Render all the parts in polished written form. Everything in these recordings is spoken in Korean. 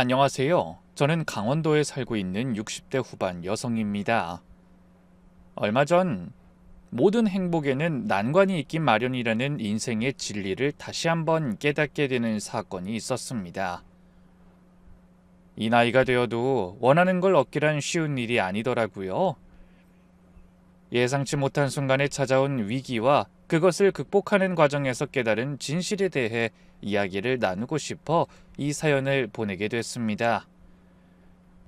안녕하세요. 저는 강원도에 살고 있는 60대 후반 여성입니다. 얼마 전 모든 행복에는 난관이 있긴 마련이라는 인생의 진리를 다시 한번 깨닫게 되는 사건이 있었습니다. 이 나이가 되어도 원하는 걸 얻기란 쉬운 일이 아니더라고요. 예상치 못한 순간에 찾아온 위기와 그것을 극복하는 과정에서 깨달은 진실에 대해 이야기를 나누고 싶어 이 사연을 보내게 됐습니다.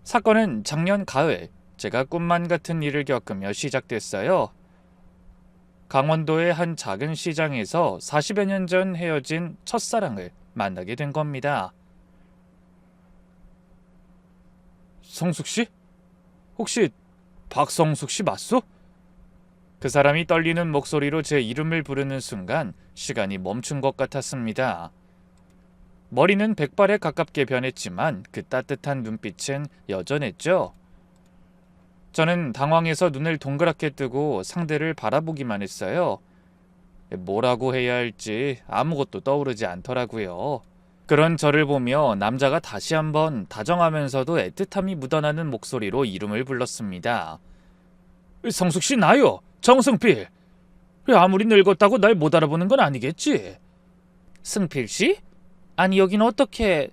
사건은 작년 가을, 제가 꿈만 같은 일을 겪으며 시작됐어요. 강원도의 한 작은 시장에서 40여 년 전 헤어진 첫사랑을 만나게 된 겁니다. 성숙 씨? 혹시 박성숙 씨 맞소? 그 사람이 떨리는 목소리로 제 이름을 부르는 순간 시간이 멈춘 것 같았습니다. 머리는 백발에 가깝게 변했지만 그 따뜻한 눈빛은 여전했죠. 저는 당황해서 눈을 동그랗게 뜨고 상대를 바라보기만 했어요. 뭐라고 해야 할지 아무것도 떠오르지 않더라고요. 그런 저를 보며 남자가 다시 한번 다정하면서도 애틋함이 묻어나는 목소리로 이름을 불렀습니다. 성숙 씨 나요. 정승필. 아무리 늙었다고 날 못 알아보는 건 아니겠지? 승필 씨? 아니 여긴 어떻게...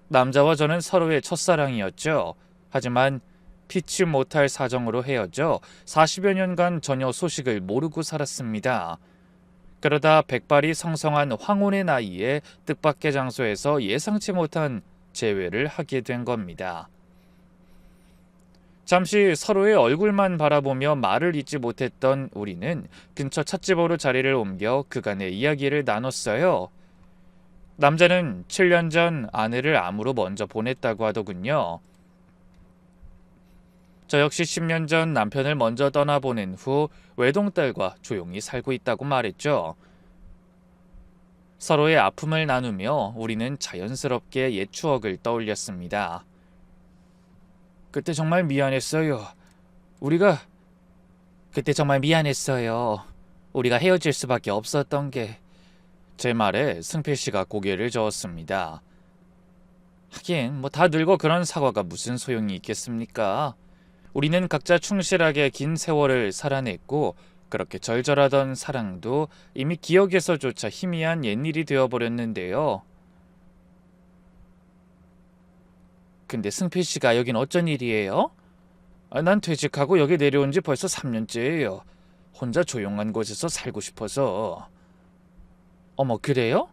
남자와 저는 서로의 첫사랑이었죠. 하지만 피치 못할 사정으로 헤어져 40여 년간 전혀 소식을 모르고 살았습니다. 그러다 백발이 성성한 황혼의 나이에 뜻밖의 장소에서 예상치 못한 재회를 하게 된 겁니다. 잠시 서로의 얼굴만 바라보며 말을 잇지 못했던 우리는 근처 찻집으로 자리를 옮겨 그간의 이야기를 나눴어요. 남자는 7년 전 아내를 암으로 먼저 보냈다고 하더군요. 저 역시 10년 전 남편을 먼저 떠나보낸 후 외동딸과 조용히 살고 있다고 말했죠. 서로의 아픔을 나누며 우리는 자연스럽게 옛 추억을 떠올렸습니다. 그때 정말 미안했어요. 그때 정말 미안했어요. 우리가 헤어질 수밖에 없었던 게... 제 말에 승필 씨가 고개를 저었습니다. 하긴 다 늙어 그런 사과가 무슨 소용이 있겠습니까? 우리는 각자 충실하게 긴 세월을 살아냈고 그렇게 절절하던 사랑도 이미 기억에서조차 희미한 옛일이 되어버렸는데요. 근데 승필 씨가 여긴 어쩐 일이에요? 난 퇴직하고 여기 내려온 지 벌써 3년째예요. 혼자 조용한 곳에서 살고 싶어서. 어머 그래요?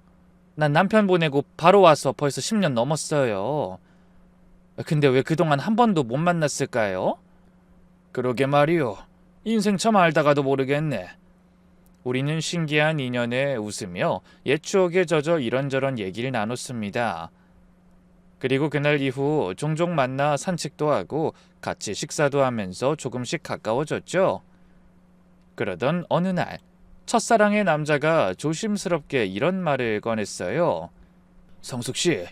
난 남편 보내고 바로 와서 벌써 10년 넘었어요. 근데 왜 그동안 한 번도 못 만났을까요? 그러게 말이요. 인생 참 알다가도 모르겠네. 우리는 신기한 인연에 웃으며 옛 추억에 젖어 이런저런 얘기를 나눴습니다. 그리고 그날 이후 종종 만나 산책도 하고 같이 식사도 하면서 조금씩 가까워졌죠. 그러던 어느 날 첫사랑의 남자가 조심스럽게 이런 말을 꺼냈어요. 성숙씨,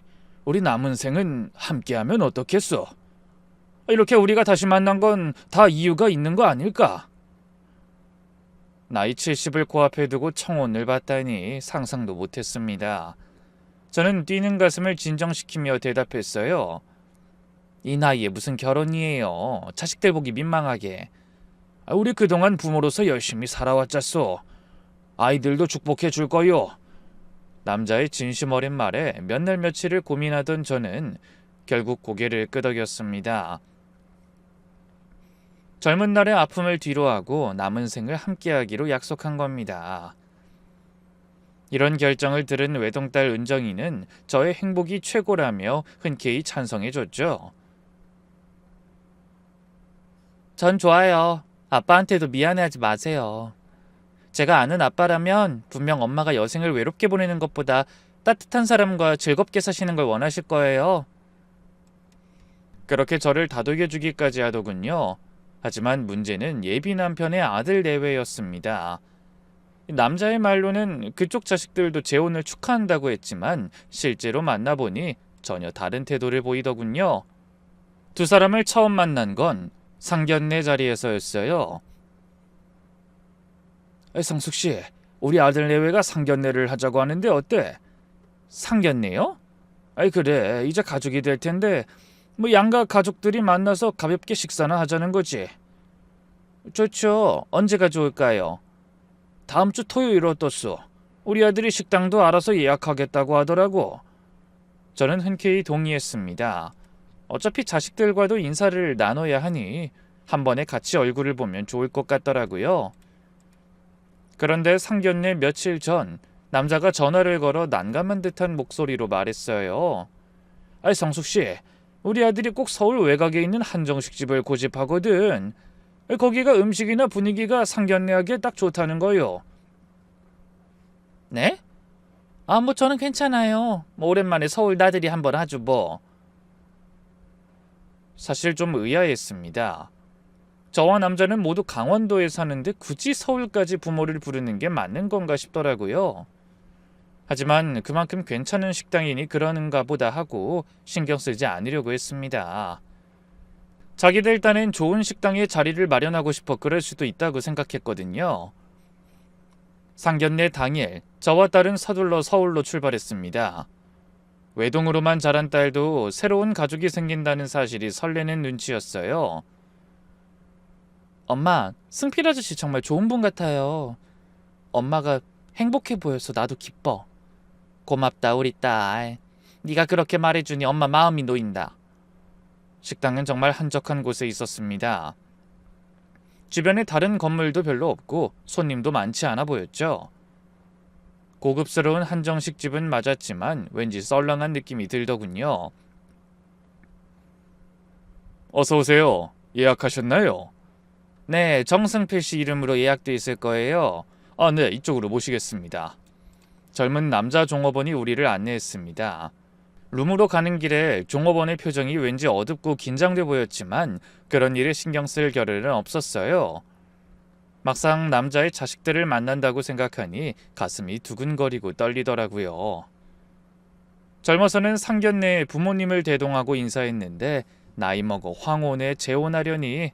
우리 남은 생은 함께하면 어떻겠소? 이렇게 우리가 다시 만난 건 다 이유가 있는 거 아닐까? 나이 70을 코앞에 두고 청혼을 받다니 상상도 못했습니다. 저는 뛰는 가슴을 진정시키며 대답했어요. 이 나이에 무슨 결혼이에요. 자식들 보기 민망하게. 우리 그동안 부모로서 열심히 살아왔잖소. 아이들도 축복해 줄 거요. 남자의 진심 어린 말에 몇 날 며칠을 고민하던 저는 결국 고개를 끄덕였습니다. 젊은 날의 아픔을 뒤로하고 남은 생을 함께하기로 약속한 겁니다. 이런 결정을 들은 외동딸 은정이는 저의 행복이 최고라며 흔쾌히 찬성해줬죠. 전 좋아요. 아빠한테도 미안해하지 마세요. 제가 아는 아빠라면 분명 엄마가 여생을 외롭게 보내는 것보다 따뜻한 사람과 즐겁게 사시는 걸 원하실 거예요. 그렇게 저를 다독여주기까지 하더군요. 하지만 문제는 예비 남편의 아들 내외였습니다. 남자의 말로는 그쪽 자식들도 재혼을 축하한다고 했지만 실제로 만나보니 전혀 다른 태도를 보이더군요. 두 사람을 처음 만난 건 상견례 자리에서였어요. 성숙씨, 우리 아들 내외가 상견례를 하자고 하는데 어때? 상견례요? 아이 그래, 이제 가족이 될 텐데 뭐 양가 가족들이 만나서 가볍게 식사나 하자는 거지. 좋죠. 언제가 좋을까요? 다음 주 토요일 어떻소? 우리 아들이 식당도 알아서 예약하겠다고 하더라고. 저는 흔쾌히 동의했습니다. 어차피 자식들과도 인사를 나눠야 하니 한 번에 같이 얼굴을 보면 좋을 것 같더라고요. 그런데 상견례 며칠 전 남자가 전화를 걸어 난감한 듯한 목소리로 말했어요. 아이 성숙 씨, 우리 아들이 꼭 서울 외곽에 있는 한정식 집을 고집하거든. 거기가 음식이나 분위기가 상견례하기에 딱 좋다는 거요. 네? 아, 뭐 저는 괜찮아요. 뭐 오랜만에 서울 나들이 한번 하죠 뭐. 사실 좀 의아했습니다. 저와 남자는 모두 강원도에 사는데 굳이 서울까지 부모를 부르는 게 맞는 건가 싶더라고요. 하지만 그만큼 괜찮은 식당이니 그러는가 보다 하고 신경 쓰지 않으려고 했습니다. 자기들 딴엔 좋은 식당에 자리를 마련하고 싶어 그럴 수도 있다고 생각했거든요. 상견례 당일 저와 딸은 서둘러 서울로 출발했습니다. 외동으로만 자란 딸도 새로운 가족이 생긴다는 사실이 설레는 눈치였어요. 엄마, 승필 아저씨 정말 좋은 분 같아요. 엄마가 행복해 보여서 나도 기뻐. 고맙다 우리 딸. 네가 그렇게 말해주니 엄마 마음이 놓인다. 식당은 정말 한적한 곳에 있었습니다. 주변에 다른 건물도 별로 없고 손님도 많지 않아 보였죠. 고급스러운 한정식 집은 맞았지만 왠지 썰렁한 느낌이 들더군요. 어서 오세요. 예약하셨나요? 네, 정승필 씨 이름으로 예약돼 있을 거예요. 아, 네, 이쪽으로 모시겠습니다. 젊은 남자 종업원이 우리를 안내했습니다. 룸으로 가는 길에 종업원의 표정이 왠지 어둡고 긴장돼 보였지만 그런 일에 신경 쓸 겨를은 없었어요. 막상 남자의 자식들을 만난다고 생각하니 가슴이 두근거리고 떨리더라고요. 젊어서는 상견례에 부모님을 대동하고 인사했는데 나이 먹어 황혼에 재혼하려니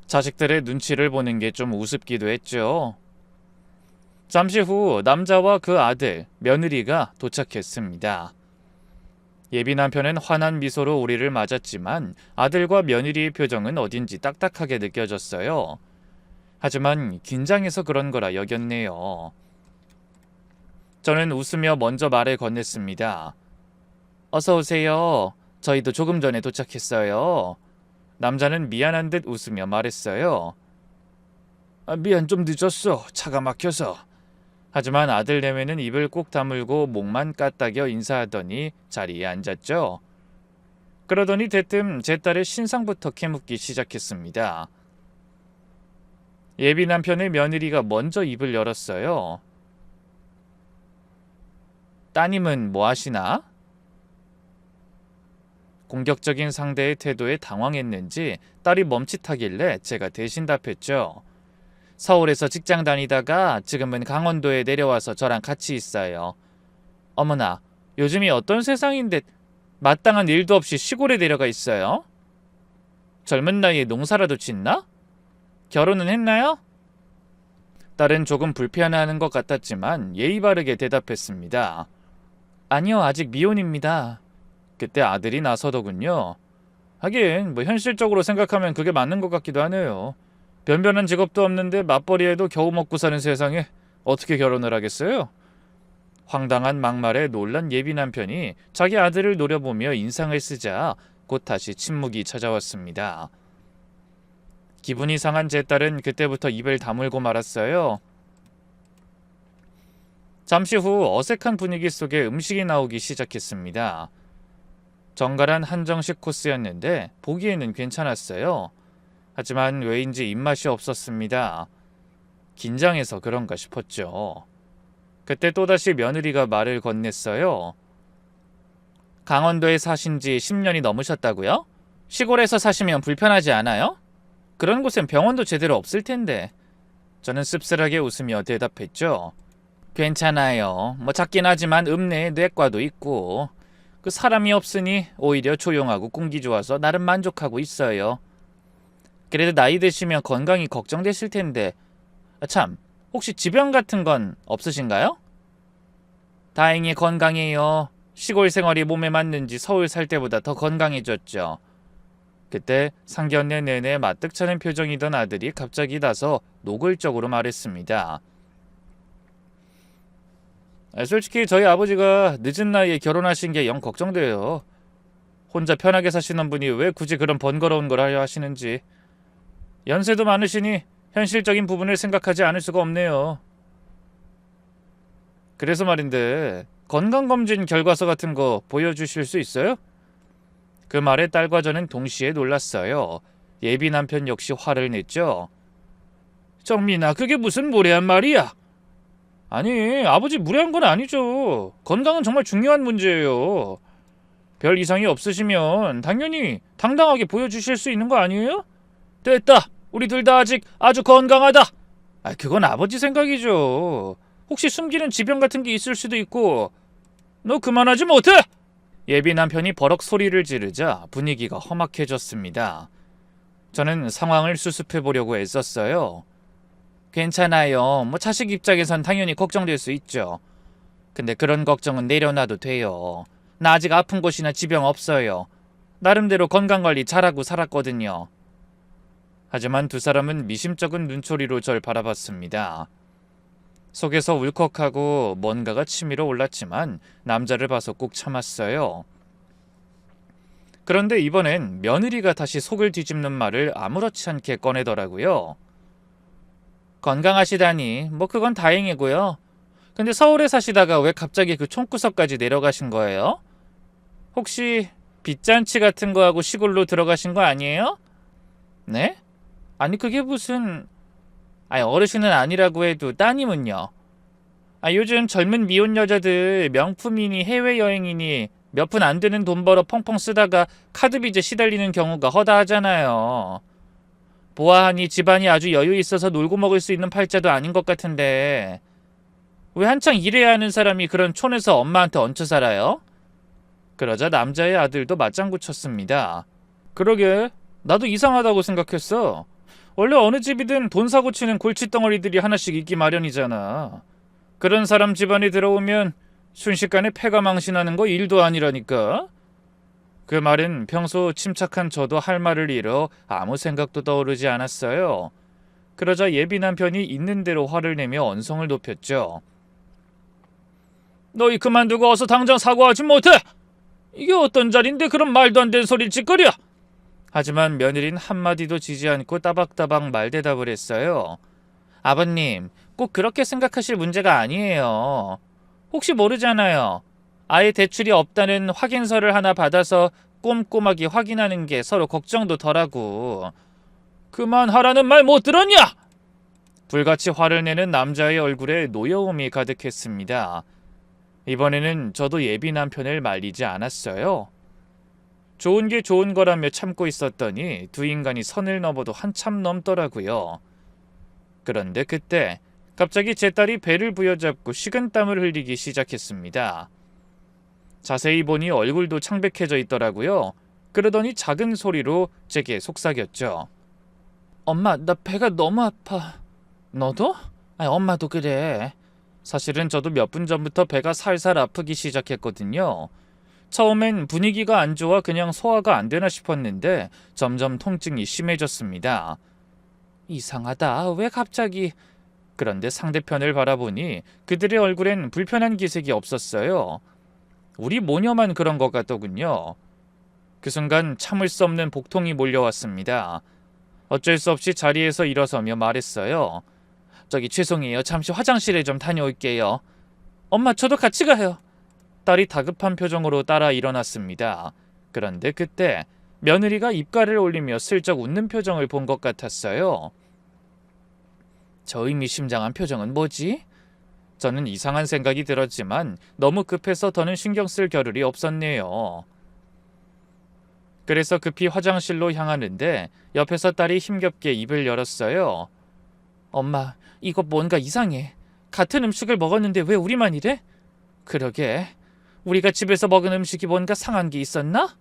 자식들의 눈치를 보는 게 좀 우습기도 했죠. 잠시 후 남자와 그 아들, 며느리가 도착했습니다. 예비 남편은 환한 미소로 우리를 맞았지만 아들과 며느리의 표정은 어딘지 딱딱하게 느껴졌어요. 하지만 긴장해서 그런 거라 여겼네요. 저는 웃으며 먼저 말을 건넸습니다. 어서 오세요. 저희도 조금 전에 도착했어요. 남자는 미안한 듯 웃으며 말했어요. 미안, 좀 늦었어. 차가 막혀서. 하지만 아들 내외는 입을 꼭 다물고 목만 까딱여 인사하더니 자리에 앉았죠. 그러더니 대뜸 제 딸의 신상부터 캐묻기 시작했습니다. 예비 남편의 며느리가 먼저 입을 열었어요. 따님은 뭐 하시나? 공격적인 상대의 태도에 당황했는지 딸이 멈칫하길래 제가 대신 답했죠. 서울에서 직장 다니다가 지금은 강원도에 내려와서 저랑 같이 있어요. 어머나, 요즘이 어떤 세상인데 마땅한 일도 없이 시골에 내려가 있어요? 젊은 나이에 농사라도 짓나? 결혼은 했나요? 딸은 조금 불편해하는 것 같았지만 예의 바르게 대답했습니다. 아니요, 아직 미혼입니다. 그때 아들이 나서더군요. 하긴 뭐 현실적으로 생각하면 그게 맞는 것 같기도 하네요. 변변한 직업도 없는데 맞벌이해도 겨우 먹고 사는 세상에 어떻게 결혼을 하겠어요? 황당한 막말에 놀란 예비 남편이 자기 아들을 노려보며 인상을 쓰자 곧 다시 침묵이 찾아왔습니다. 기분이 상한 제 딸은 그때부터 입을 다물고 말았어요. 잠시 후 어색한 분위기 속에 음식이 나오기 시작했습니다. 정갈한 한정식 코스였는데 보기에는 괜찮았어요. 하지만 왜인지 입맛이 없었습니다. 긴장해서 그런가 싶었죠. 그때 또다시 며느리가 말을 건넸어요. 강원도에 사신 지 10년이 넘으셨다고요? 시골에서 사시면 불편하지 않아요? 그런 곳엔 병원도 제대로 없을 텐데. 저는 씁쓸하게 웃으며 대답했죠. 괜찮아요. 뭐 작긴 하지만 읍내에 내과도 있고 그 사람이 없으니 오히려 조용하고 공기 좋아서 나름 만족하고 있어요. 그래도 나이 드시면 건강이 걱정되실 텐데 참, 혹시 지병 같은 건 없으신가요? 다행히 건강해요. 시골 생활이 몸에 맞는지 서울 살 때보다 더 건강해졌죠. 그때 상견례 내내 마뜩찮은 표정이던 아들이 갑자기 나서 노골적으로 말했습니다. 솔직히 저희 아버지가 늦은 나이에 결혼하신 게 영 걱정돼요. 혼자 편하게 사시는 분이 왜 굳이 그런 번거로운 걸 하려 하시는지. 연세도 많으시니 현실적인 부분을 생각하지 않을 수가 없네요. 그래서 말인데 건강검진 결과서 같은 거 보여주실 수 있어요? 그 말에 딸과 저는 동시에 놀랐어요. 예비 남편 역시 화를 냈죠. 정민아, 그게 무슨 무례한 말이야? 아니, 아버지 무례한 건 아니죠. 건강은 정말 중요한 문제예요. 별 이상이 없으시면 당연히 당당하게 보여주실 수 있는 거 아니에요? 됐다. 우리 둘 다 아직 아주 건강하다. 그건 아버지 생각이죠. 혹시 숨기는 지병 같은 게 있을 수도 있고. 너 그만하지 못해? 예비 남편이 버럭 소리를 지르자 분위기가 험악해졌습니다. 저는 상황을 수습해 보려고 애썼어요. 괜찮아요. 자식 입장에선 당연히 걱정될 수 있죠. 근데 그런 걱정은 내려놔도 돼요. 나 아직 아픈 곳이나 지병 없어요. 나름대로 건강관리 잘하고 살았거든요. 하지만 두 사람은 미심쩍은 눈초리로 절 바라봤습니다. 속에서 울컥하고 뭔가가 치밀어 올랐지만 남자를 봐서 꼭 참았어요. 그런데 이번엔 며느리가 다시 속을 뒤집는 말을 아무렇지 않게 꺼내더라고요. 건강하시다니 그건 다행이고요. 근데 서울에 사시다가 왜 갑자기 그 총구석까지 내려가신 거예요? 혹시 빚잔치 같은 거 하고 시골로 들어가신 거 아니에요? 네? 아니 그게 무슨... 어르신은 아니라고 해도 따님은요? 요즘 젊은 미혼 여자들 명품이니 해외여행이니 몇 푼 안 드는 돈 벌어 펑펑 쓰다가 카드빚에 시달리는 경우가 허다하잖아요. 보아하니 집안이 아주 여유 있어서 놀고 먹을 수 있는 팔자도 아닌 것 같은데 왜 한창 일해야 하는 사람이 그런 촌에서 엄마한테 얹혀 살아요? 그러자 남자의 아들도 맞장구 쳤습니다. 그러게, 나도 이상하다고 생각했어. 원래 어느 집이든 돈 사고 치는 골칫덩어리들이 하나씩 있기 마련이잖아. 그런 사람 집안에 들어오면 순식간에 패가 망신하는 거 일도 아니라니까. 그 말은 평소 침착한 저도 할 말을 잃어 아무 생각도 떠오르지 않았어요. 그러자 예비 남편이 있는 대로 화를 내며 언성을 높였죠. 너희 그만두고 어서 당장 사과하지 못해! 이게 어떤 자리인데 그런 말도 안 되는 소리를 짓거려! 하지만 며느리는 한마디도 지지 않고 따박따박 말대답을 했어요. 아버님, 꼭 그렇게 생각하실 문제가 아니에요. 혹시 모르잖아요. 아예 대출이 없다는 확인서를 하나 받아서 꼼꼼하게 확인하는 게 서로 걱정도 덜하고. 그만하라는 말 못 들었냐? 불같이 화를 내는 남자의 얼굴에 노여움이 가득했습니다. 이번에는 저도 예비 남편을 말리지 않았어요. 좋은 게 좋은 거라며 참고 있었더니 두 인간이 선을 넘어도 한참 넘더라고요. 그런데 그때 갑자기 제 딸이 배를 부여잡고 식은땀을 흘리기 시작했습니다. 자세히 보니 얼굴도 창백해져 있더라고요. 그러더니 작은 소리로 제게 속삭였죠. 엄마, 나 배가 너무 아파. 너도? 엄마도 그래. 사실은 저도 몇 분 전부터 배가 살살 아프기 시작했거든요. 처음엔 분위기가 안 좋아 그냥 소화가 안 되나 싶었는데 점점 통증이 심해졌습니다. 이상하다. 왜 갑자기... 그런데 상대편을 바라보니 그들의 얼굴엔 불편한 기색이 없었어요. 우리 모녀만 그런 것 같더군요. 그 순간 참을 수 없는 복통이 몰려왔습니다. 어쩔 수 없이 자리에서 일어서며 말했어요. 저기 죄송해요. 잠시 화장실에 좀 다녀올게요. 엄마, 저도 같이 가요. 딸이 다급한 표정으로 따라 일어났습니다. 그런데 그때 며느리가 입가를 올리며 슬쩍 웃는 표정을 본 것 같았어요. 저 의미심장한 표정은 뭐지? 저는 이상한 생각이 들었지만 너무 급해서 더는 신경 쓸 겨를이 없었네요. 그래서 급히 화장실로 향하는데 옆에서 딸이 힘겹게 입을 열었어요. 엄마, 이거 뭔가 이상해. 같은 음식을 먹었는데 왜 우리만 이래? 그러게, 우리가 집에서 먹은 음식이 뭔가 상한 게 있었나?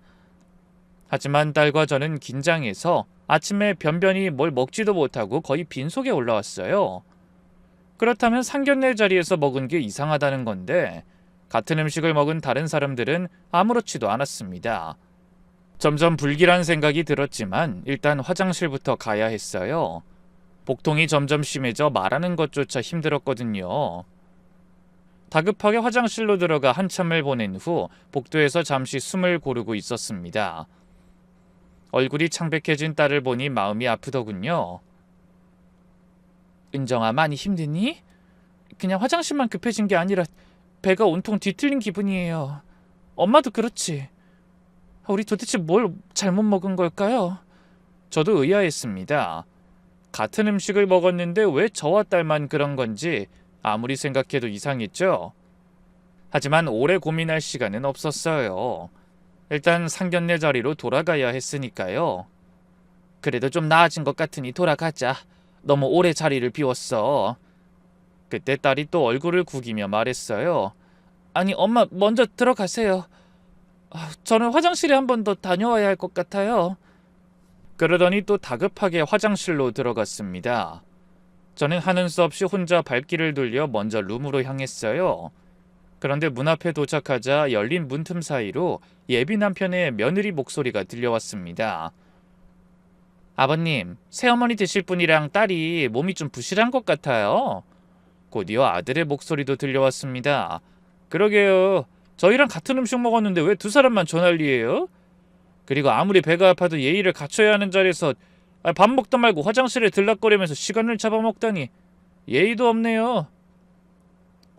하지만 딸과 저는 긴장해서 아침에 변변히 뭘 먹지도 못하고 거의 빈속에 올라왔어요. 그렇다면 상견례 자리에서 먹은 게 이상하다는 건데 같은 음식을 먹은 다른 사람들은 아무렇지도 않았습니다. 점점 불길한 생각이 들었지만 일단 화장실부터 가야 했어요. 복통이 점점 심해져 말하는 것조차 힘들었거든요. 다급하게 화장실로 들어가 한참을 보낸 후 복도에서 잠시 숨을 고르고 있었습니다. 얼굴이 창백해진 딸을 보니 마음이 아프더군요. 은정아, 많이 힘드니? 그냥 화장실만 급해진 게 아니라 배가 온통 뒤틀린 기분이에요. 엄마도 그렇지. 우리 도대체 뭘 잘못 먹은 걸까요? 저도 의아했습니다. 같은 음식을 먹었는데 왜 저와 딸만 그런 건지 아무리 생각해도 이상했죠. 하지만 오래 고민할 시간은 없었어요. 일단 상견례 자리로 돌아가야 했으니까요. 그래도 좀 나아진 것 같으니 돌아가자. 너무 오래 자리를 비웠어. 그때 딸이 또 얼굴을 구기며 말했어요. 아니, 엄마 먼저 들어가세요. 저는 화장실에 한 번 더 다녀와야 할 것 같아요. 그러더니 또 다급하게 화장실로 들어갔습니다. 저는 하는 수 없이 혼자 발길을 돌려 먼저 룸으로 향했어요. 그런데 문 앞에 도착하자 열린 문틈 사이로 예비 남편의 며느리 목소리가 들려왔습니다. 아버님, 새어머니 되실 분이랑 딸이 몸이 좀 부실한 것 같아요. 곧이어 아들의 목소리도 들려왔습니다. 그러게요. 저희랑 같은 음식 먹었는데 왜 두 사람만 저 난리예요? 그리고 아무리 배가 아파도 예의를 갖춰야 하는 자리에서 밥 먹다 말고 화장실에 들락거리면서 시간을 잡아먹다니 예의도 없네요.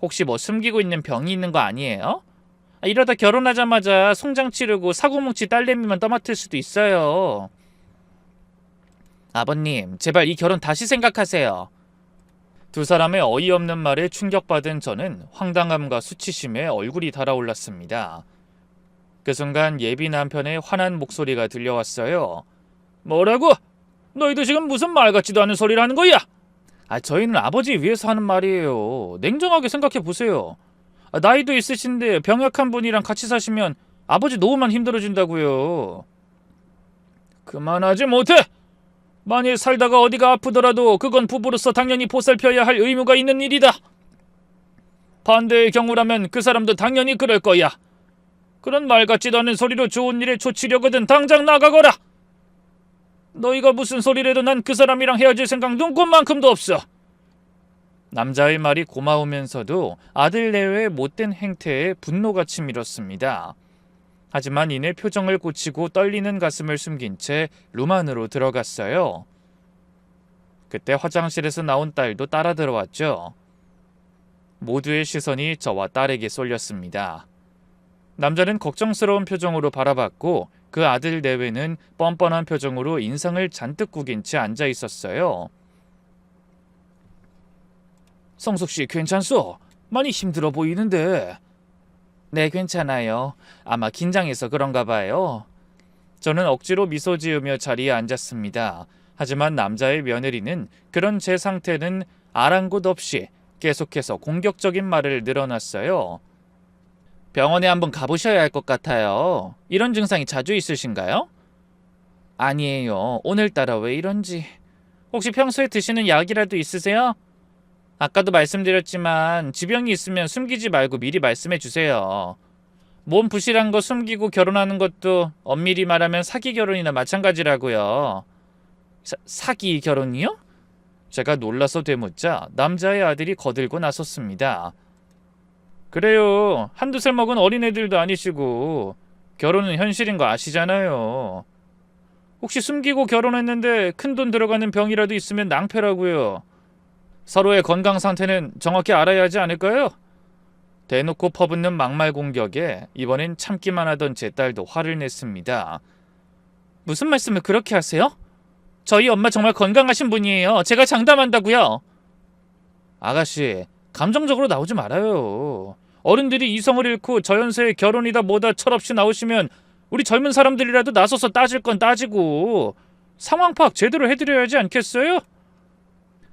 혹시 뭐 숨기고 있는 병이 있는 거 아니에요? 이러다 결혼하자마자 송장 치르고 사고뭉치 딸내미만 떠맡을 수도 있어요. 아버님, 제발 이 결혼 다시 생각하세요. 두 사람의 어이없는 말에 충격받은 저는 황당함과 수치심에 얼굴이 달아올랐습니다. 그 순간 예비 남편의 화난 목소리가 들려왔어요. 뭐라고? 너희도 지금 무슨 말 같지도 않은 소리를 하는 거야? 저희는 아버지 위해서 하는 말이에요. 냉정하게 생각해 보세요. 나이도 있으신데 병약한 분이랑 같이 사시면 아버지 노후만 힘들어진다고요. 그만하지 못해! 만일 살다가 어디가 아프더라도 그건 부부로서 당연히 보살펴야 할 의무가 있는 일이다. 반대의 경우라면 그 사람도 당연히 그럴 거야. 그런 말 같지도 않은 소리로 좋은 일에 초치려거든 당장 나가거라. 너희가 무슨 소리를 해도 난 그 사람이랑 헤어질 생각 눈꼽만큼도 없어. 남자의 말이 고마우면서도 아들 내외의 못된 행태에 분노가 치밀었습니다. 하지만 이내 표정을 고치고 떨리는 가슴을 숨긴 채 룸 안으로 들어갔어요. 그때 화장실에서 나온 딸도 따라 들어왔죠. 모두의 시선이 저와 딸에게 쏠렸습니다. 남자는 걱정스러운 표정으로 바라봤고 그 아들 내외는 뻔뻔한 표정으로 인상을 잔뜩 구긴 채 앉아 있었어요. 성숙씨 괜찮소? 많이 힘들어 보이는데. 네, 괜찮아요. 아마 긴장해서 그런가 봐요. 저는 억지로 미소 지으며 자리에 앉았습니다. 하지만 남자의 며느리는 그런 제 상태는 아랑곳 없이 계속해서 공격적인 말을 늘어놨어요. 병원에 한번 가보셔야 할 것 같아요. 이런 증상이 자주 있으신가요? 아니에요. 오늘따라 왜 이런지. 혹시 평소에 드시는 약이라도 있으세요? 아까도 말씀드렸지만 지병이 있으면 숨기지 말고 미리 말씀해 주세요. 몸 부실한 거 숨기고 결혼하는 것도 엄밀히 말하면 사기 결혼이나 마찬가지라고요. 사기 결혼이요? 제가 놀라서 되묻자 남자의 아들이 거들고 나섰습니다. 그래요. 한두 살 먹은 어린애들도 아니시고 결혼은 현실인 거 아시잖아요. 혹시 숨기고 결혼했는데 큰돈 들어가는 병이라도 있으면 낭패라고요. 서로의 건강 상태는 정확히 알아야 하지 않을까요? 대놓고 퍼붓는 막말 공격에 이번엔 참기만 하던 제 딸도 화를 냈습니다. 무슨 말씀을 그렇게 하세요? 저희 엄마 정말 건강하신 분이에요. 제가 장담한다고요. 아가씨, 감정적으로 나오지 말아요. 어른들이 이성을 잃고 저 연세에 결혼이다 뭐다 철없이 나오시면 우리 젊은 사람들이라도 나서서 따질 건 따지고 상황 파악 제대로 해드려야지 않겠어요?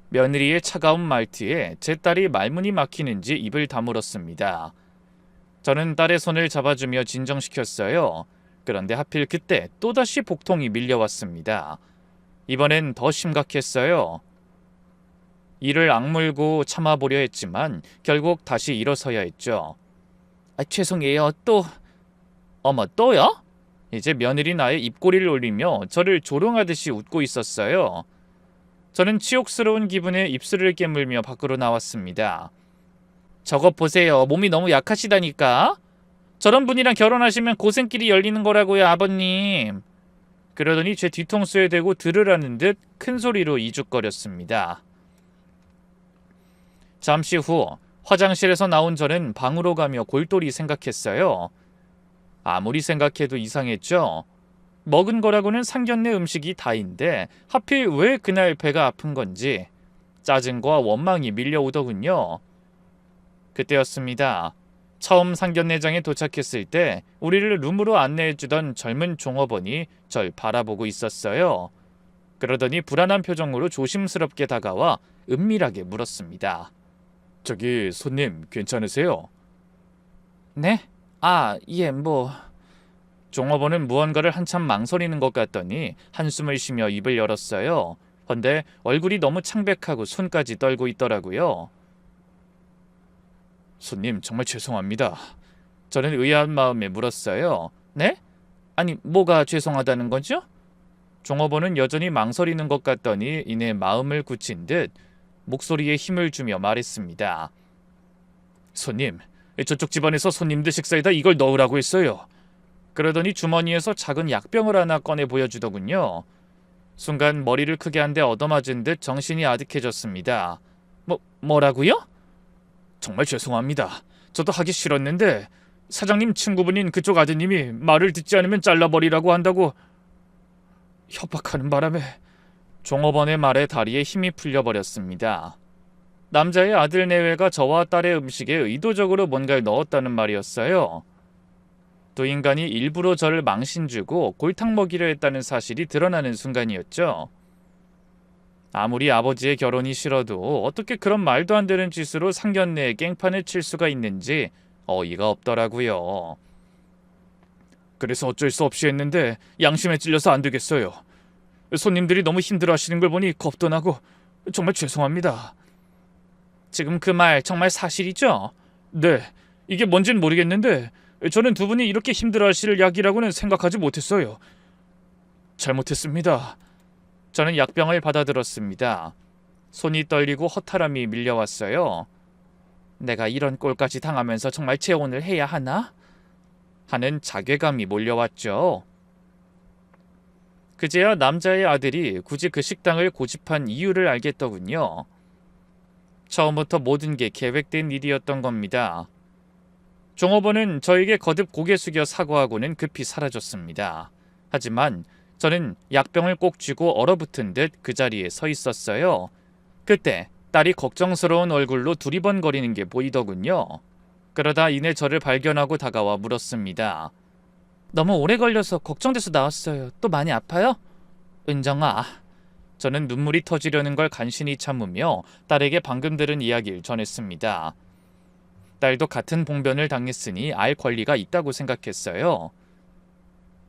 며느리의 차가운 말투에 제 딸이 말문이 막히는지 입을 다물었습니다. 저는 딸의 손을 잡아주며 진정시켰어요. 그런데 하필 그때 또다시 복통이 밀려왔습니다. 이번엔 더 심각했어요. 이를 악물고 참아보려 했지만 결국 다시 일어서야 했죠. 죄송해요. 어머, 또요? 이제 며느리 나의 입꼬리를 올리며 저를 조롱하듯이 웃고 있었어요. 저는 치욕스러운 기분에 입술을 깨물며 밖으로 나왔습니다. 저것 보세요. 몸이 너무 약하시다니까. 저런 분이랑 결혼하시면 고생길이 열리는 거라고요, 아버님. 그러더니 제 뒤통수에 대고 들으라는 듯 큰 소리로 이죽거렸습니다. 잠시 후 화장실에서 나온 저는 방으로 가며 골똘히 생각했어요. 아무리 생각해도 이상했죠. 먹은 거라고는 상견례 음식이 다인데 하필 왜 그날 배가 아픈 건지 짜증과 원망이 밀려오더군요. 그때였습니다. 처음 상견례장에 도착했을 때 우리를 룸으로 안내해주던 젊은 종업원이 절 바라보고 있었어요. 그러더니 불안한 표정으로 조심스럽게 다가와 은밀하게 물었습니다. 저기 손님 괜찮으세요? 네? 예, 종업원은 무언가를 한참 망설이는 것 같더니 한숨을 쉬며 입을 열었어요. 헌데 얼굴이 너무 창백하고 손까지 떨고 있더라고요. 손님 정말 죄송합니다. 저는 의아한 마음에 물었어요. 네? 아니 뭐가 죄송하다는 거죠? 종업원은 여전히 망설이는 것 같더니 이내 마음을 굳힌 듯 목소리에 힘을 주며 말했습니다. 손님, 저쪽 집안에서 손님들 식사에다 이걸 넣으라고 했어요. 그러더니 주머니에서 작은 약병을 하나 꺼내 보여주더군요. 순간 머리를 크게 한 대 얻어맞은 듯 정신이 아득해졌습니다. 뭐라고요? 정말 죄송합니다. 저도 하기 싫었는데 사장님 친구분인 그쪽 아드님이 말을 듣지 않으면 잘라버리라고 한다고 협박하는 바람에 종업원의 말에 다리에 힘이 풀려버렸습니다. 남자의 아들 내외가 저와 딸의 음식에 의도적으로 뭔가를 넣었다는 말이었어요. 두 인간이 일부러 저를 망신주고 골탕 먹이려 했다는 사실이 드러나는 순간이었죠. 아무리 아버지의 결혼이 싫어도 어떻게 그런 말도 안 되는 짓으로 상견례에 깽판을 칠 수가 있는지 어이가 없더라고요. 그래서 어쩔 수 없이 했는데 양심에 찔려서 안 되겠어요. 손님들이 너무 힘들어하시는 걸 보니 겁도 나고 정말 죄송합니다. 지금 그 말 정말 사실이죠? 네, 이게 뭔진 모르겠는데 저는 두 분이 이렇게 힘들어하실 약이라고는 생각하지 못했어요. 잘못했습니다. 저는 약병을 받아들었습니다. 손이 떨리고 허탈함이 밀려왔어요. 내가 이런 꼴까지 당하면서 정말 재혼을 해야 하나? 하는 자괴감이 몰려왔죠. 그제야 남자의 아들이 굳이 그 식당을 고집한 이유를 알겠더군요. 처음부터 모든 게 계획된 일이었던 겁니다. 종업원은 저에게 거듭 고개 숙여 사과하고는 급히 사라졌습니다. 하지만 저는 약병을 꼭 쥐고 얼어붙은 듯 그 자리에 서 있었어요. 그때 딸이 걱정스러운 얼굴로 두리번거리는 게 보이더군요. 그러다 이내 저를 발견하고 다가와 물었습니다. 너무 오래 걸려서 걱정돼서 나왔어요. 또 많이 아파요? 은정아. 저는 눈물이 터지려는 걸 간신히 참으며 딸에게 방금 들은 이야기를 전했습니다. 딸도 같은 봉변을 당했으니 알 권리가 있다고 생각했어요.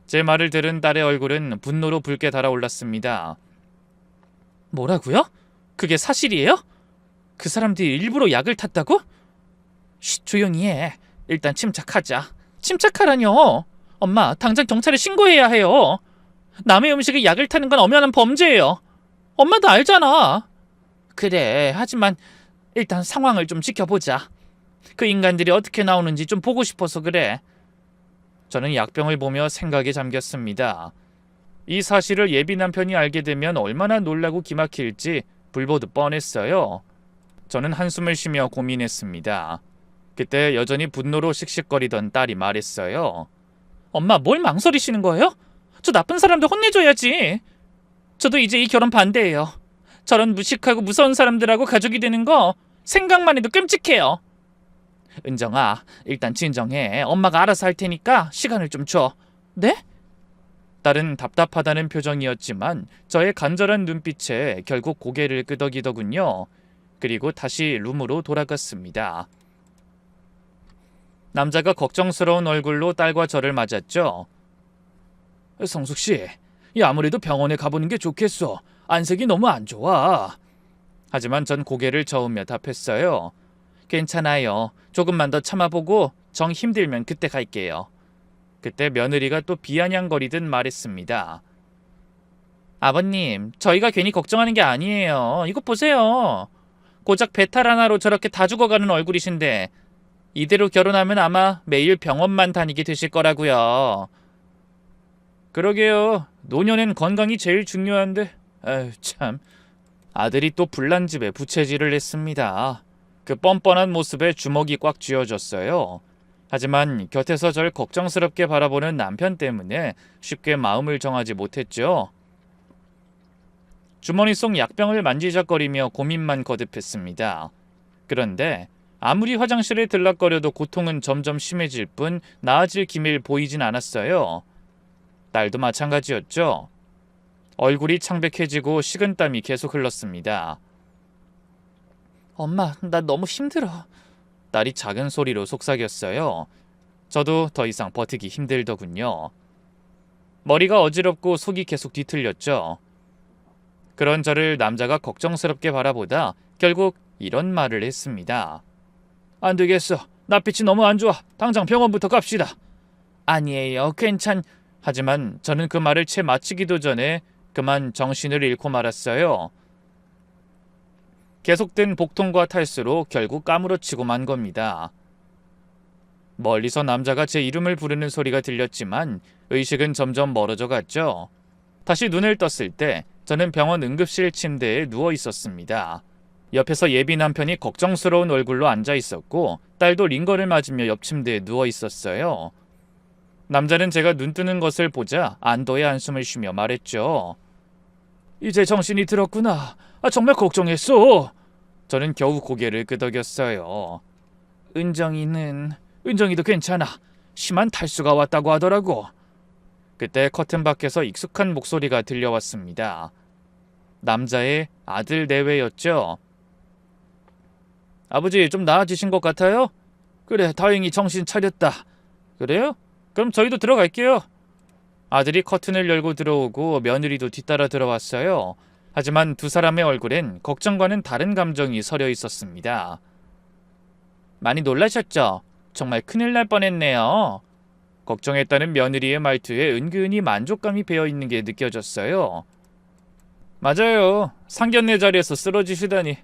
제 말을 들은 딸의 얼굴은 분노로 붉게 달아올랐습니다. 뭐라고요? 그게 사실이에요? 그 사람들이 일부러 약을 탔다고? 쉿, 조용히 해. 일단 침착하자. 침착하라뇨. 엄마, 당장 경찰에 신고해야 해요. 남의 음식에 약을 타는 건 엄연한 범죄예요. 엄마도 알잖아. 그래, 하지만 일단 상황을 좀 지켜보자. 그 인간들이 어떻게 나오는지 좀 보고 싶어서 그래. 저는 약병을 보며 생각에 잠겼습니다. 이 사실을 예비 남편이 알게 되면 얼마나 놀라고 기막힐지 불보듯 뻔했어요. 저는 한숨을 쉬며 고민했습니다. 그때 여전히 분노로 씩씩거리던 딸이 말했어요. 엄마, 뭘 망설이시는 거예요? 저 나쁜 사람들 혼내줘야지. 저도 이제 이 결혼 반대예요. 저런 무식하고 무서운 사람들하고 가족이 되는 거 생각만 해도 끔찍해요. 은정아, 일단 진정해. 엄마가 알아서 할 테니까 시간을 좀 줘. 네? 딸은 답답하다는 표정이었지만 저의 간절한 눈빛에 결국 고개를 끄덕이더군요. 그리고 다시 룸으로 돌아갔습니다. 남자가 걱정스러운 얼굴로 딸과 저를 맞았죠. 성숙씨, 아무래도 병원에 가보는 게 좋겠어. 안색이 너무 안 좋아. 하지만 전 고개를 저으며 답했어요. 괜찮아요. 조금만 더 참아보고 정 힘들면 그때 갈게요. 그때 며느리가 또 비아냥거리듯 말했습니다. 아버님, 저희가 괜히 걱정하는 게 아니에요. 이거 보세요. 고작 배탈 하나로 저렇게 다 죽어가는 얼굴이신데 이대로 결혼하면 아마 매일 병원만 다니게 되실 거라고요. 그러게요. 노년엔 건강이 제일 중요한데. 아유 참. 아들이 또 불난 집에 부채질을 했습니다. 그 뻔뻔한 모습에 주먹이 꽉 쥐어졌어요. 하지만 곁에서 절 걱정스럽게 바라보는 남편 때문에 쉽게 마음을 정하지 못했죠. 주머니 속 약병을 만지작거리며 고민만 거듭했습니다. 그런데 아무리 화장실에 들락거려도 고통은 점점 심해질 뿐 나아질 기미를 보이진 않았어요. 딸도 마찬가지였죠. 얼굴이 창백해지고 식은땀이 계속 흘렀습니다. 엄마, 나 너무 힘들어. 딸이 작은 소리로 속삭였어요. 저도 더 이상 버티기 힘들더군요. 머리가 어지럽고 속이 계속 뒤틀렸죠. 그런 저를 남자가 걱정스럽게 바라보다 결국 이런 말을 했습니다. 안 되겠어. 낯빛이 너무 안 좋아. 당장 병원부터 갑시다. 아니에요. 하지만 저는 그 말을 채 마치기도 전에 그만 정신을 잃고 말았어요. 계속된 복통과 탈수로 결국 까무러치고 만 겁니다. 멀리서 남자가 제 이름을 부르는 소리가 들렸지만 의식은 점점 멀어져 갔죠. 다시 눈을 떴을 때 저는 병원 응급실 침대에 누워 있었습니다. 옆에서 예비 남편이 걱정스러운 얼굴로 앉아 있었고 딸도 링거를 맞으며 옆 침대에 누워 있었어요. 남자는 제가 눈 뜨는 것을 보자 안도의 한숨을 쉬며 말했죠. 이제 정신이 들었구나. 정말 걱정했어. 저는 겨우 고개를 끄덕였어요. 은정이도 괜찮아. 심한 탈수가 왔다고 하더라고. 그때 커튼 밖에서 익숙한 목소리가 들려왔습니다. 남자의 아들 내외였죠. 아버지, 좀 나아지신 것 같아요? 그래, 다행히 정신 차렸다. 그래요? 그럼 저희도 들어갈게요. 아들이 커튼을 열고 들어오고 며느리도 뒤따라 들어왔어요. 하지만 두 사람의 얼굴엔 걱정과는 다른 감정이 서려 있었습니다. 많이 놀라셨죠? 정말 큰일 날 뻔했네요. 걱정했다는 며느리의 말투에 은근히 만족감이 배어있는 게 느껴졌어요. 맞아요. 상견례 자리에서 쓰러지시다니.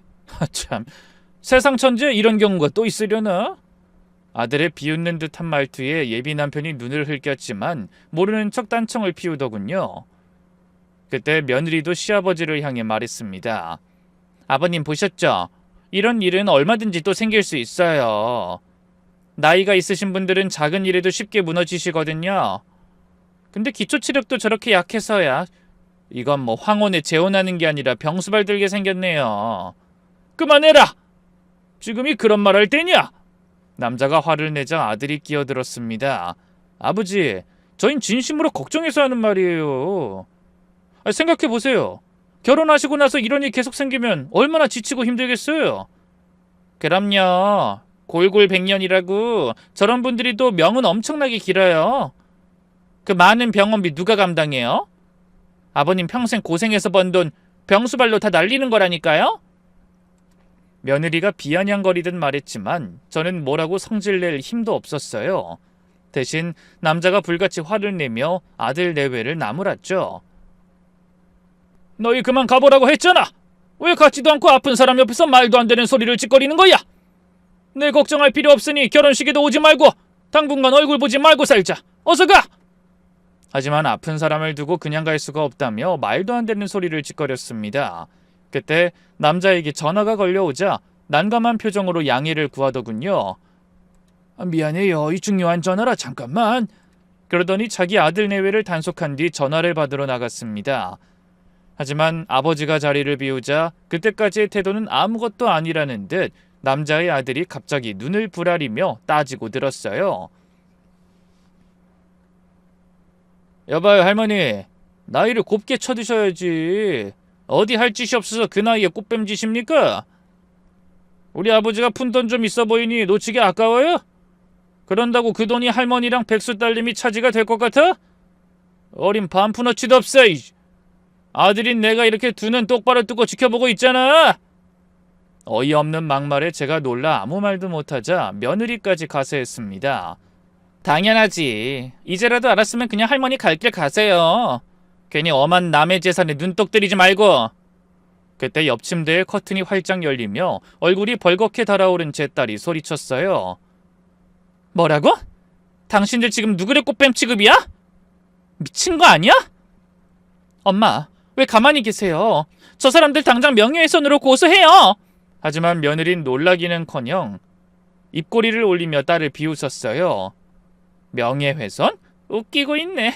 참, 세상 천지에 이런 경우가 또 있으려나? 아들의 비웃는 듯한 말투에 예비 남편이 눈을 흘겼지만 모르는 척 딴청을 피우더군요. 그때 며느리도 시아버지를 향해 말했습니다. 아버님 보셨죠? 이런 일은 얼마든지 또 생길 수 있어요. 나이가 있으신 분들은 작은 일에도 쉽게 무너지시거든요. 근데 기초체력도 저렇게 약해서야. 이건 뭐 황혼에 재혼하는 게 아니라 병수발 들게 생겼네요. 그만해라! 지금이 그런 말 할 때냐? 남자가 화를 내자 아들이 끼어들었습니다. 아버지, 저흰 진심으로 걱정해서 하는 말이에요. 생각해보세요. 결혼하시고 나서 이런 일 계속 생기면 얼마나 지치고 힘들겠어요. 그럼요. 골골백년이라고 저런 분들이 또 명은 엄청나게 길어요. 그 많은 병원비 누가 감당해요? 아버님 평생 고생해서 번 돈 병수발로 다 날리는 거라니까요? 며느리가 비아냥거리듯 말했지만 저는 뭐라고 성질낼 힘도 없었어요. 대신 남자가 불같이 화를 내며 아들 내외를 나무랐죠. 너희 그만 가보라고 했잖아. 왜 같지도 않고 아픈 사람 옆에서 말도 안 되는 소리를 찌꺼리는 거야? 내 걱정할 필요 없으니 결혼식에도 오지 말고 당분간 얼굴 보지 말고 살자. 어서 가! 하지만 아픈 사람을 두고 그냥 갈 수가 없다며 말도 안 되는 소리를 찌꺼렸습니다. 그때 남자에게 전화가 걸려오자 난감한 표정으로 양해를 구하더군요. 미안해요. 이 중요한 전화라 잠깐만. 그러더니 자기 아들 내외를 단속한 뒤 전화를 받으러 나갔습니다. 하지만 아버지가 자리를 비우자 그때까지의 태도는 아무것도 아니라는 듯 남자의 아들이 갑자기 눈을 부라리며 따지고 들었어요. 여봐요 할머니, 나이를 곱게 쳐드셔야지. 어디 할 짓이 없어서 그 나이에 꽃뱀짓입니까? 우리 아버지가 푼 돈 좀 있어 보이니 놓치기 아까워요? 그런다고 그 돈이 할머니랑 백수 딸님이 차지가 될 것 같아? 어린 반푼어치도 없어. 아들인 내가 이렇게 두 눈 똑바로 뜨고 지켜보고 있잖아. 어이없는 막말에 제가 놀라 아무 말도 못하자 며느리까지 가세했습니다. 당연하지. 이제라도 알았으면 그냥 할머니 갈 길 가세요. 괜히 엄한 남의 재산에 눈독 들이지 말고. 그때 옆 침대에 커튼이 활짝 열리며 얼굴이 벌겋게 달아오른 제 딸이 소리쳤어요. 뭐라고? 당신들 지금 누구를 꽃뱀 취급이야? 미친 거 아니야? 엄마, 왜 가만히 계세요? 저 사람들 당장 명예훼손으로 고소해요. 하지만 며느린 놀라기는커녕 입꼬리를 올리며 딸을 비웃었어요. 명예훼손? 웃기고 있네.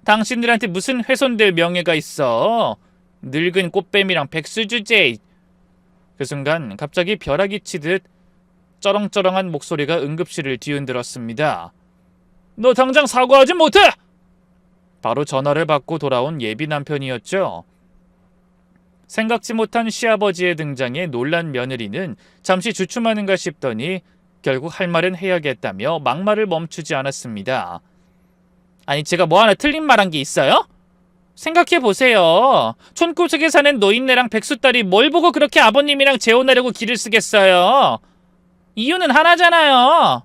당신들한테 무슨 훼손될 명예가 있어. 늙은 꽃뱀이랑 백수 주제. 그 순간 갑자기 벼락이 치듯 쩌렁쩌렁한 목소리가 응급실을 뒤흔들었습니다. 너 당장 사과하지 못해! 바로 전화를 받고 돌아온 예비 남편이었죠. 생각지 못한 시아버지의 등장에 놀란 며느리는 잠시 주춤하는가 싶더니 결국 할 말은 해야겠다며 막말을 멈추지 않았습니다. 아니, 제가 뭐 하나 틀린 말한 게 있어요? 생각해보세요. 촌구석에 사는 노인네랑 백수딸이 뭘 보고 그렇게 아버님이랑 재혼하려고 기를 쓰겠어요? 이유는 하나잖아요.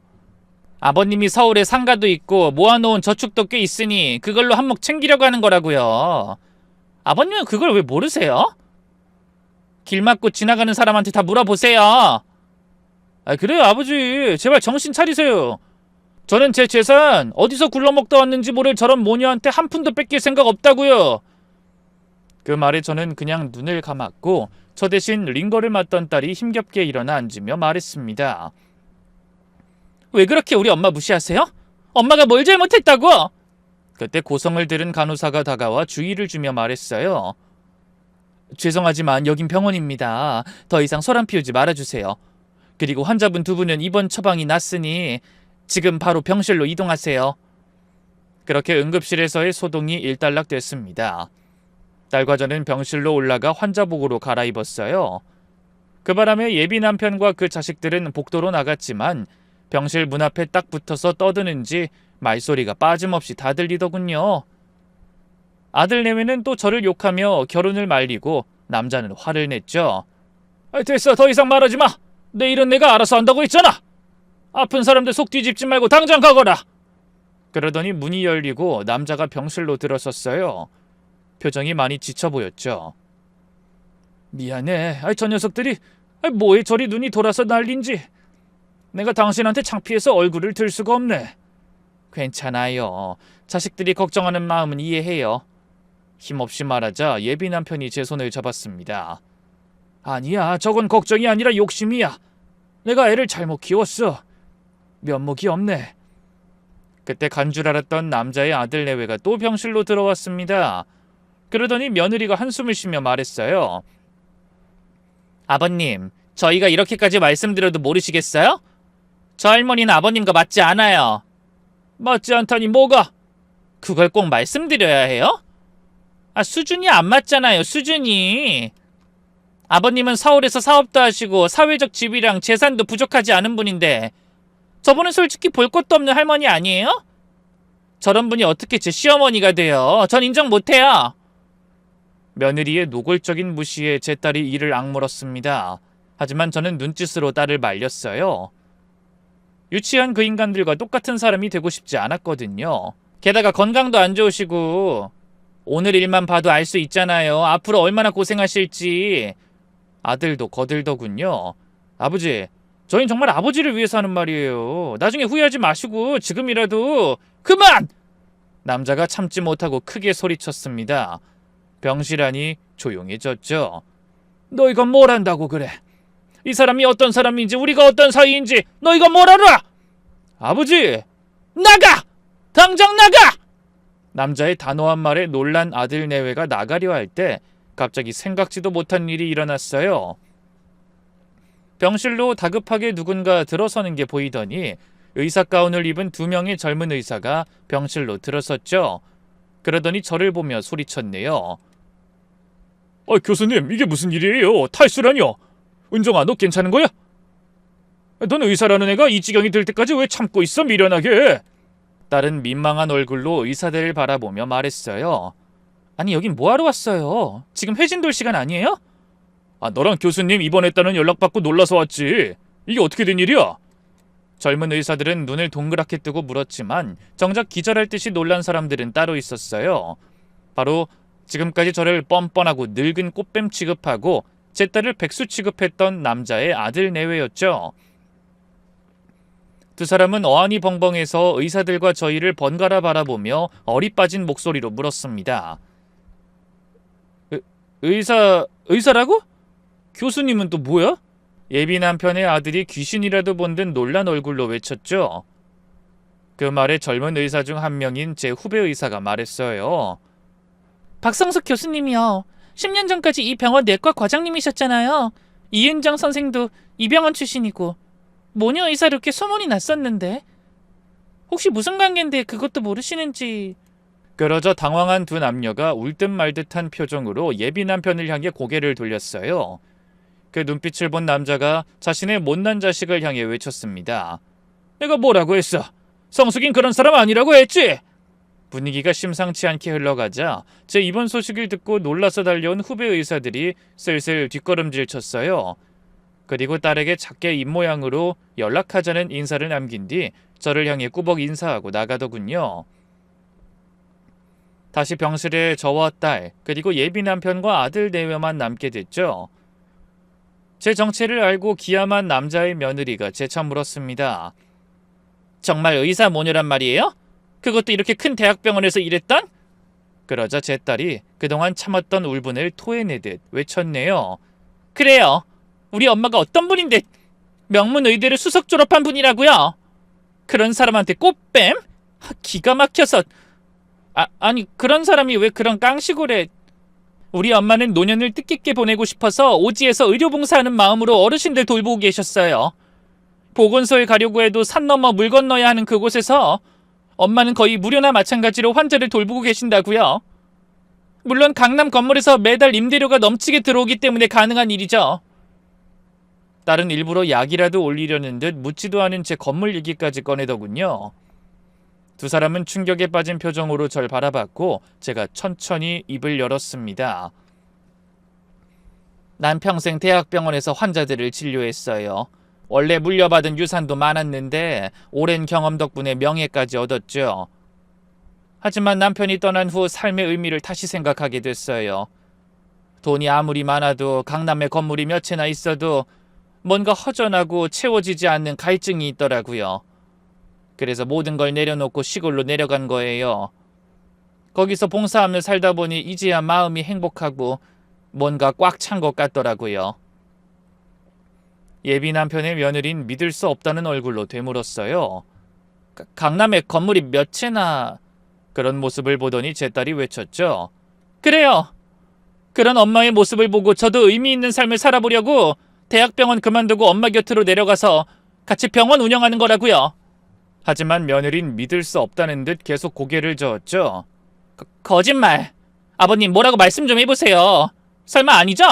아버님이 서울에 상가도 있고 모아놓은 저축도 꽤 있으니 그걸로 한몫 챙기려고 하는 거라고요. 아버님은 그걸 왜 모르세요? 길 막고 지나가는 사람한테 다 물어보세요. 그래요, 아버지. 제발 정신 차리세요. 저는 제 재산 어디서 굴러먹다 왔는지 모를 저런 모녀한테 한 푼도 뺏길 생각 없다고요. 그 말에 저는 그냥 눈을 감았고 저 대신 링거를 맞던 딸이 힘겹게 일어나 앉으며 말했습니다. 왜 그렇게 우리 엄마 무시하세요? 엄마가 뭘 잘못했다고? 그때 고성을 들은 간호사가 다가와 주의를 주며 말했어요. 죄송하지만 여긴 병원입니다. 더 이상 소란 피우지 말아주세요. 그리고 환자분 두 분은 입원 처방이 났으니 지금 바로 병실로 이동하세요. 그렇게 응급실에서의 소동이 일단락됐습니다. 딸과 저는 병실로 올라가 환자복으로 갈아입었어요. 그 바람에 예비 남편과 그 자식들은 복도로 나갔지만 병실 문 앞에 딱 붙어서 떠드는지 말소리가 빠짐없이 다 들리더군요. 아들 내외는 또 저를 욕하며 결혼을 말리고 남자는 화를 냈죠. 됐어, 더 이상 말하지 마. 내 일은 내가 알아서 한다고 했잖아. 아픈 사람들 속 뒤집지 말고 당장 가거라. 그러더니 문이 열리고 남자가 병실로 들어섰어요. 표정이 많이 지쳐 보였죠. 미안해. 저 녀석들이 뭐에 저리 눈이 돌아서 난린지. 내가 당신한테 창피해서 얼굴을 들 수가 없네. 괜찮아요. 자식들이 걱정하는 마음은 이해해요. 힘없이 말하자 예비 남편이 제 손을 잡았습니다. 아니야, 저건 걱정이 아니라 욕심이야. 내가 애를 잘못 키웠어. 면목이 없네. 그때 간 줄 알았던 남자의 아들 내외가 또 병실로 들어왔습니다. 그러더니 며느리가 한숨을 쉬며 말했어요. 아버님, 저희가 이렇게까지 말씀드려도 모르시겠어요? 저 할머니는 아버님과 맞지 않아요. 맞지 않다니 뭐가? 그걸 꼭 말씀드려야 해요? 수준이 안 맞잖아요, 수준이. 아버님은 서울에서 사업도 하시고 사회적 지위랑 재산도 부족하지 않은 분인데 저분은 솔직히 볼 것도 없는 할머니 아니에요? 저런 분이 어떻게 제 시어머니가 돼요? 전 인정 못해요. 며느리의 노골적인 무시에 제 딸이 이를 악물었습니다. 하지만 저는 눈짓으로 딸을 말렸어요. 유치한 그 인간들과 똑같은 사람이 되고 싶지 않았거든요. 게다가 건강도 안 좋으시고 오늘 일만 봐도 알 수 있잖아요. 앞으로 얼마나 고생하실지. 아들도 거들더군요. 아버지, 저희는 정말 아버지를 위해서 하는 말이에요. 나중에 후회하지 마시고 지금이라도 그만! 남자가 참지 못하고 크게 소리쳤습니다. 병실안이 조용해졌죠. 너희가 뭘 안다고 그래? 이 사람이 어떤 사람인지 우리가 어떤 사이인지 너희가 뭘 알아? 아버지! 나가! 당장 나가! 남자의 단호한 말에 놀란 아들 내외가 나가려 할 때 갑자기 생각지도 못한 일이 일어났어요. 병실로 다급하게 누군가 들어서는 게 보이더니 의사 가운을 입은 두 명의 젊은 의사가 병실로 들어섰죠. 그러더니 저를 보며 소리쳤네요. 교수님, 이게 무슨 일이에요? 탈수라뇨? 은정아, 너 괜찮은 거야? 넌 의사라는 애가 이 지경이 될 때까지 왜 참고 있어, 미련하게? 딸은 민망한 얼굴로 의사들을 바라보며 말했어요. 아니, 여긴 뭐하러 왔어요? 지금 회진돌 시간 아니에요? 너랑 교수님 입원했다는 연락받고 놀라서 왔지. 이게 어떻게 된 일이야? 젊은 의사들은 눈을 동그랗게 뜨고 물었지만 정작 기절할 듯이 놀란 사람들은 따로 있었어요. 바로 지금까지 저를 뻔뻔하고 늙은 꽃뱀 취급하고 제 딸을 백수 취급했던 남자의 아들 내외였죠. 두 사람은 어안이 벙벙해서 의사들과 저희를 번갈아 바라보며 어리 빠진 목소리로 물었습니다. 의사라고? 교수님은 또 뭐야? 예비 남편의 아들이 귀신이라도 본 듯 놀란 얼굴로 외쳤죠. 그 말에 젊은 의사 중 한 명인 제 후배 의사가 말했어요. 박성숙 교수님이요. 10년 전까지 이 병원 내과 과장님이셨잖아요. 이은정 선생도 이 병원 출신이고 모녀 의사로 이렇게 소문이 났었는데 혹시 무슨 관계인데 그것도 모르시는지. 그러자 당황한 두 남녀가 울 듯 말 듯한 표정으로 예비 남편을 향해 고개를 돌렸어요. 그 눈빛을 본 남자가 자신의 못난 자식을 향해 외쳤습니다. 내가 뭐라고 했어? 성숙인 그런 사람 아니라고 했지? 분위기가 심상치 않게 흘러가자 제 입원 소식을 듣고 놀라서 달려온 후배 의사들이 슬슬 뒷걸음질 쳤어요. 그리고 딸에게 작게 입모양으로 연락하자는 인사를 남긴 뒤 저를 향해 꾸벅 인사하고 나가더군요. 다시 병실에 저와 딸 그리고 예비 남편과 아들 내외만 남게 됐죠. 제 정체를 알고 기함한 남자의 며느리가 재차 물었습니다. 정말 의사 모녀란 말이에요? 그것도 이렇게 큰 대학병원에서 일했던? 그러자 제 딸이 그동안 참았던 울분을 토해내듯 외쳤네요. 그래요. 우리 엄마가 어떤 분인데 명문의대를 수석 졸업한 분이라고요. 그런 사람한테 꽃뱀? 기가 막혀서. 아니 그런 사람이 왜 그런 깡시골에. 우리 엄마는 노년을 뜻깊게 보내고 싶어서 오지에서 의료봉사하는 마음으로 어르신들 돌보고 계셨어요. 보건소에 가려고 해도 산 넘어 물 건너야 하는 그곳에서 엄마는 거의 무료나 마찬가지로 환자를 돌보고 계신다고요. 물론 강남 건물에서 매달 임대료가 넘치게 들어오기 때문에 가능한 일이죠. 딸은 일부러 약이라도 올리려는 듯 묻지도 않은 제 건물 얘기까지 꺼내더군요. 두 사람은 충격에 빠진 표정으로 절 바라봤고 제가 천천히 입을 열었습니다. 난 평생 대학병원에서 환자들을 진료했어요. 원래 물려받은 유산도 많았는데 오랜 경험 덕분에 명예까지 얻었죠. 하지만 남편이 떠난 후 삶의 의미를 다시 생각하게 됐어요. 돈이 아무리 많아도 강남에 건물이 몇 채나 있어도 뭔가 허전하고 채워지지 않는 갈증이 있더라고요. 그래서 모든 걸 내려놓고 시골로 내려간 거예요. 거기서 봉사하며 살다 보니 이제야 마음이 행복하고 뭔가 꽉 찬 것 같더라고요. 예비 남편의 며느린 믿을 수 없다는 얼굴로 되물었어요. 강남에 건물이 몇 채나. 그런 모습을 보더니 제 딸이 외쳤죠. 그래요. 그런 엄마의 모습을 보고 저도 의미 있는 삶을 살아보려고 대학병원 그만두고 엄마 곁으로 내려가서 같이 병원 운영하는 거라고요. 하지만 며느린 믿을 수 없다는 듯 계속 고개를 저었죠. 거짓말. 아버님 뭐라고 말씀 좀 해보세요. 설마 아니죠?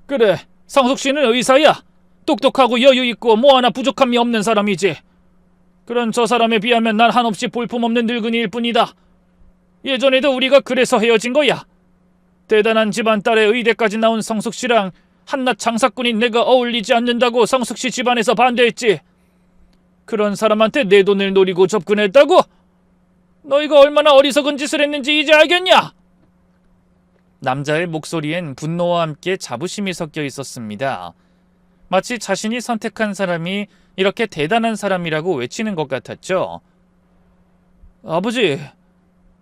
그래. 성숙 씨는 의사야. 똑똑하고 여유 있고 뭐 하나 부족함이 없는 사람이지. 그런 저 사람에 비하면 난 한없이 볼품없는 늙은이일 뿐이다. 예전에도 우리가 그래서 헤어진 거야. 대단한 집안 딸의 의대까지 나온 성숙 씨랑 한낱 장사꾼인 내가 어울리지 않는다고 성숙 씨 집안에서 반대했지. 그런 사람한테 내 돈을 노리고 접근했다고? 너희가 얼마나 어리석은 짓을 했는지 이제 알겠냐? 남자의 목소리엔 분노와 함께 자부심이 섞여 있었습니다. 마치 자신이 선택한 사람이 이렇게 대단한 사람이라고 외치는 것 같았죠. 아버지,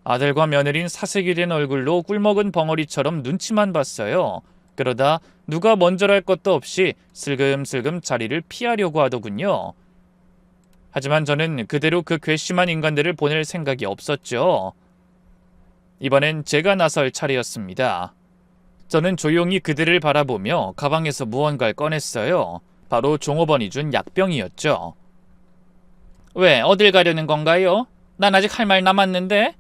아들과 며느린 사색이 된 얼굴로 꿀먹은 벙어리처럼 눈치만 봤어요. 그러다 누가 먼저랄 것도 없이 슬금슬금 자리를 피하려고 하더군요. 하지만 저는 그대로 그 괘씸한 인간들을 보낼 생각이 없었죠. 이번엔 제가 나설 차례였습니다. 저는 조용히 그들을 바라보며 가방에서 무언가를 꺼냈어요. 바로 종업원이 준 약병이었죠. 왜 어딜 가려는 건가요? 난 아직 할 말 남았는데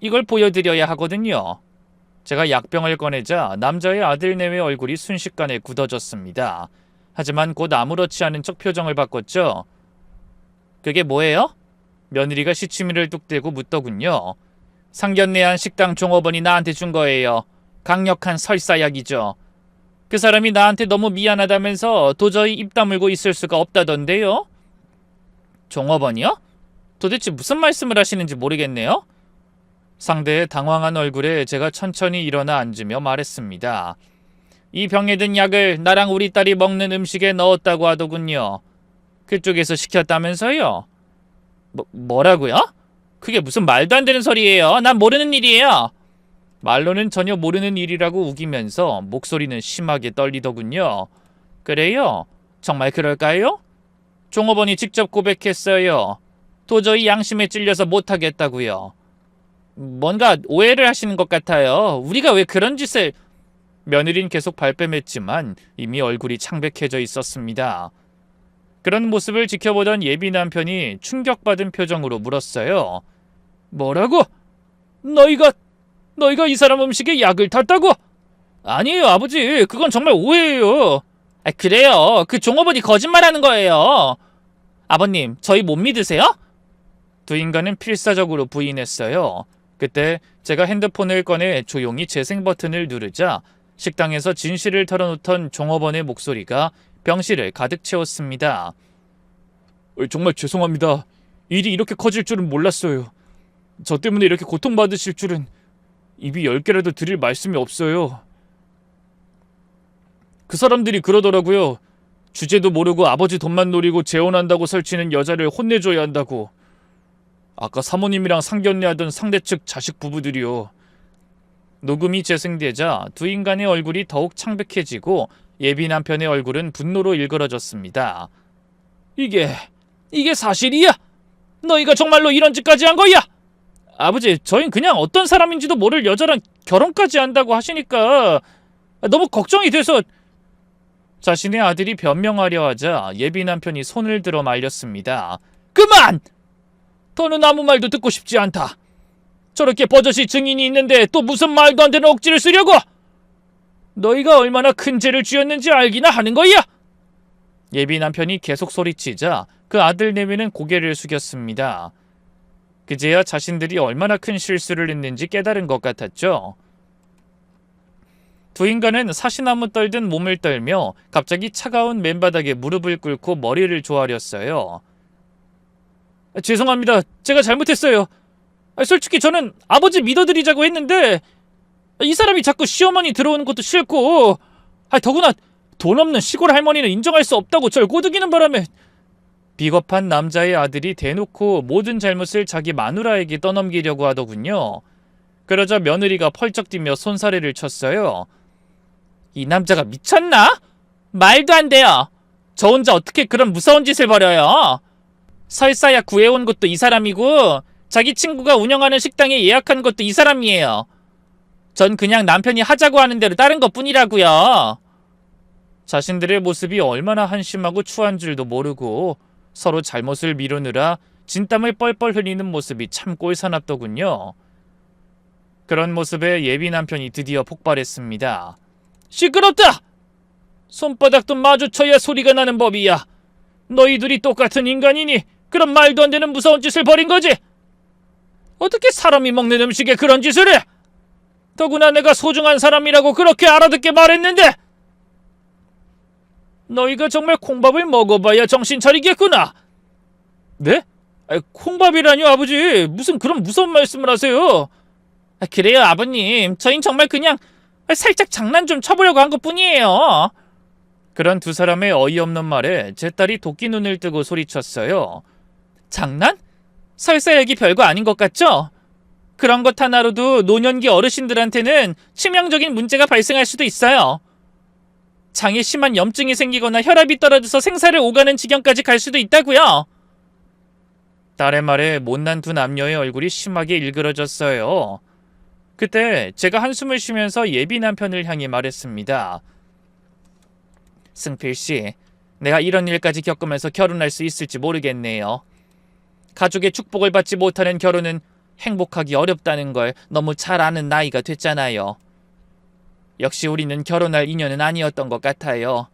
이걸 보여드려야 하거든요. 제가 약병을 꺼내자 남자의 아들 내외 얼굴이 순식간에 굳어졌습니다. 하지만 곧 아무렇지 않은 척 표정을 바꿨죠. 그게 뭐예요? 며느리가 시치미를 뚝 떼고 묻더군요. 상견례한 식당 종업원이 나한테 준 거예요. 강력한 설사약이죠. 그 사람이 나한테 너무 미안하다면서 도저히 입 다물고 있을 수가 없다던데요. 종업원이요? 도대체 무슨 말씀을 하시는지 모르겠네요. 상대의 당황한 얼굴에 제가 천천히 일어나 앉으며 말했습니다. 이 병에 든 약을 나랑 우리 딸이 먹는 음식에 넣었다고 하더군요. 그쪽에서 시켰다면서요? 뭐라고요? 그게 무슨 말도 안 되는 소리예요. 난 모르는 일이에요. 말로는 전혀 모르는 일이라고 우기면서 목소리는 심하게 떨리더군요. 그래요? 정말 그럴까요? 종업원이 직접 고백했어요. 도저히 양심에 찔려서 못하겠다고요. 뭔가 오해를 하시는 것 같아요. 우리가 왜 그런 짓을... 며느린 계속 발뺌했지만 이미 얼굴이 창백해져 있었습니다. 그런 모습을 지켜보던 예비 남편이 충격받은 표정으로 물었어요. 뭐라고? 너희가 이 사람 음식에 약을 탔다고? 아니에요, 아버지. 그건 정말 오해예요. 그래요. 그 종업원이 거짓말하는 거예요. 아버님, 저희 못 믿으세요? 두 인간은 필사적으로 부인했어요. 그때 제가 핸드폰을 꺼내 조용히 재생 버튼을 누르자 식당에서 진실을 털어놓던 종업원의 목소리가 병실을 가득 채웠습니다. 정말 죄송합니다. 일이 이렇게 커질 줄은 몰랐어요. 저 때문에 이렇게 고통받으실 줄은... 입이 10개라도 드릴 말씀이 없어요. 그 사람들이 그러더라고요. 주제도 모르고 아버지 돈만 노리고 재혼한다고 설치는 여자를 혼내줘야 한다고. 아까 사모님이랑 상견례하던 상대측 자식 부부들이요. 녹음이 재생되자 두 인간의 얼굴이 더욱 창백해지고 예비 남편의 얼굴은 분노로 일그러졌습니다. 이게 사실이야? 너희가 정말로 이런 짓까지 한 거야? 아버지, 저흰 그냥 어떤 사람인지도 모를 여자랑 결혼까지 한다고 하시니까 너무 걱정이 돼서... 자신의 아들이 변명하려 하자 예비 남편이 손을 들어 말렸습니다. 그만! 더는 아무 말도 듣고 싶지 않다. 저렇게 버젓이 증인이 있는데 또 무슨 말도 안 되는 억지를 쓰려고! 너희가 얼마나 큰 죄를 지었는지 알기나 하는 거야! 예비 남편이 계속 소리치자 그 아들 내외는 고개를 숙였습니다. 그제야 자신들이 얼마나 큰 실수를 했는지 깨달은 것 같았죠. 두 인간은 사시나무 떨듯 몸을 떨며 갑자기 차가운 맨바닥에 무릎을 꿇고 머리를 조아렸어요. 죄송합니다. 제가 잘못했어요. 솔직히 저는 아버지 믿어드리자고 했는데 이 사람이 자꾸 시어머니 들어오는 것도 싫고 더구나 돈 없는 시골 할머니는 인정할 수 없다고 절 꼬드기는 바람에... 비겁한 남자의 아들이 대놓고 모든 잘못을 자기 마누라에게 떠넘기려고 하더군요. 그러자 며느리가 펄쩍 뛰며 손사래를 쳤어요. 이 남자가 미쳤나? 말도 안 돼요. 저 혼자 어떻게 그런 무서운 짓을 벌여요? 설사야 구해온 것도 이 사람이고 자기 친구가 운영하는 식당에 예약한 것도 이 사람이에요. 전 그냥 남편이 하자고 하는 대로 따른 것뿐이라고요. 자신들의 모습이 얼마나 한심하고 추한 줄도 모르고 서로 잘못을 미루느라 진땀을 뻘뻘 흘리는 모습이 참 꼴사납더군요. 그런 모습에 예비 남편이 드디어 폭발했습니다. 시끄럽다! 손바닥도 마주쳐야 소리가 나는 법이야. 너희 둘이 똑같은 인간이니 그런 말도 안 되는 무서운 짓을 벌인 거지? 어떻게 사람이 먹는 음식에 그런 짓을 해? 더구나 내가 소중한 사람이라고 그렇게 알아듣게 말했는데! 너희가 정말 콩밥을 먹어봐야 정신 차리겠구나. 네? 콩밥이라뇨, 아버지. 무슨 그런 무서운 말씀을 하세요. 그래요, 아버님. 저흰 정말 그냥 살짝 장난 좀 쳐보려고 한 것뿐이에요. 그런 두 사람의 어이없는 말에 제 딸이 도끼 눈을 뜨고 소리쳤어요. 장난? 설사 여기 별거 아닌 것 같죠? 그런 것 하나로도 노년기 어르신들한테는 치명적인 문제가 발생할 수도 있어요. 장에 심한 염증이 생기거나 혈압이 떨어져서 생사를 오가는 지경까지 갈 수도 있다고요. 딸의 말에 못난 두 남녀의 얼굴이 심하게 일그러졌어요. 그때 제가 한숨을 쉬면서 예비 남편을 향해 말했습니다. 승필씨, 내가 이런 일까지 겪으면서 결혼할 수 있을지 모르겠네요. 가족의 축복을 받지 못하는 결혼은 행복하기 어렵다는 걸 너무 잘 아는 나이가 됐잖아요. 역시 우리는 결혼할 인연은 아니었던 것 같아요.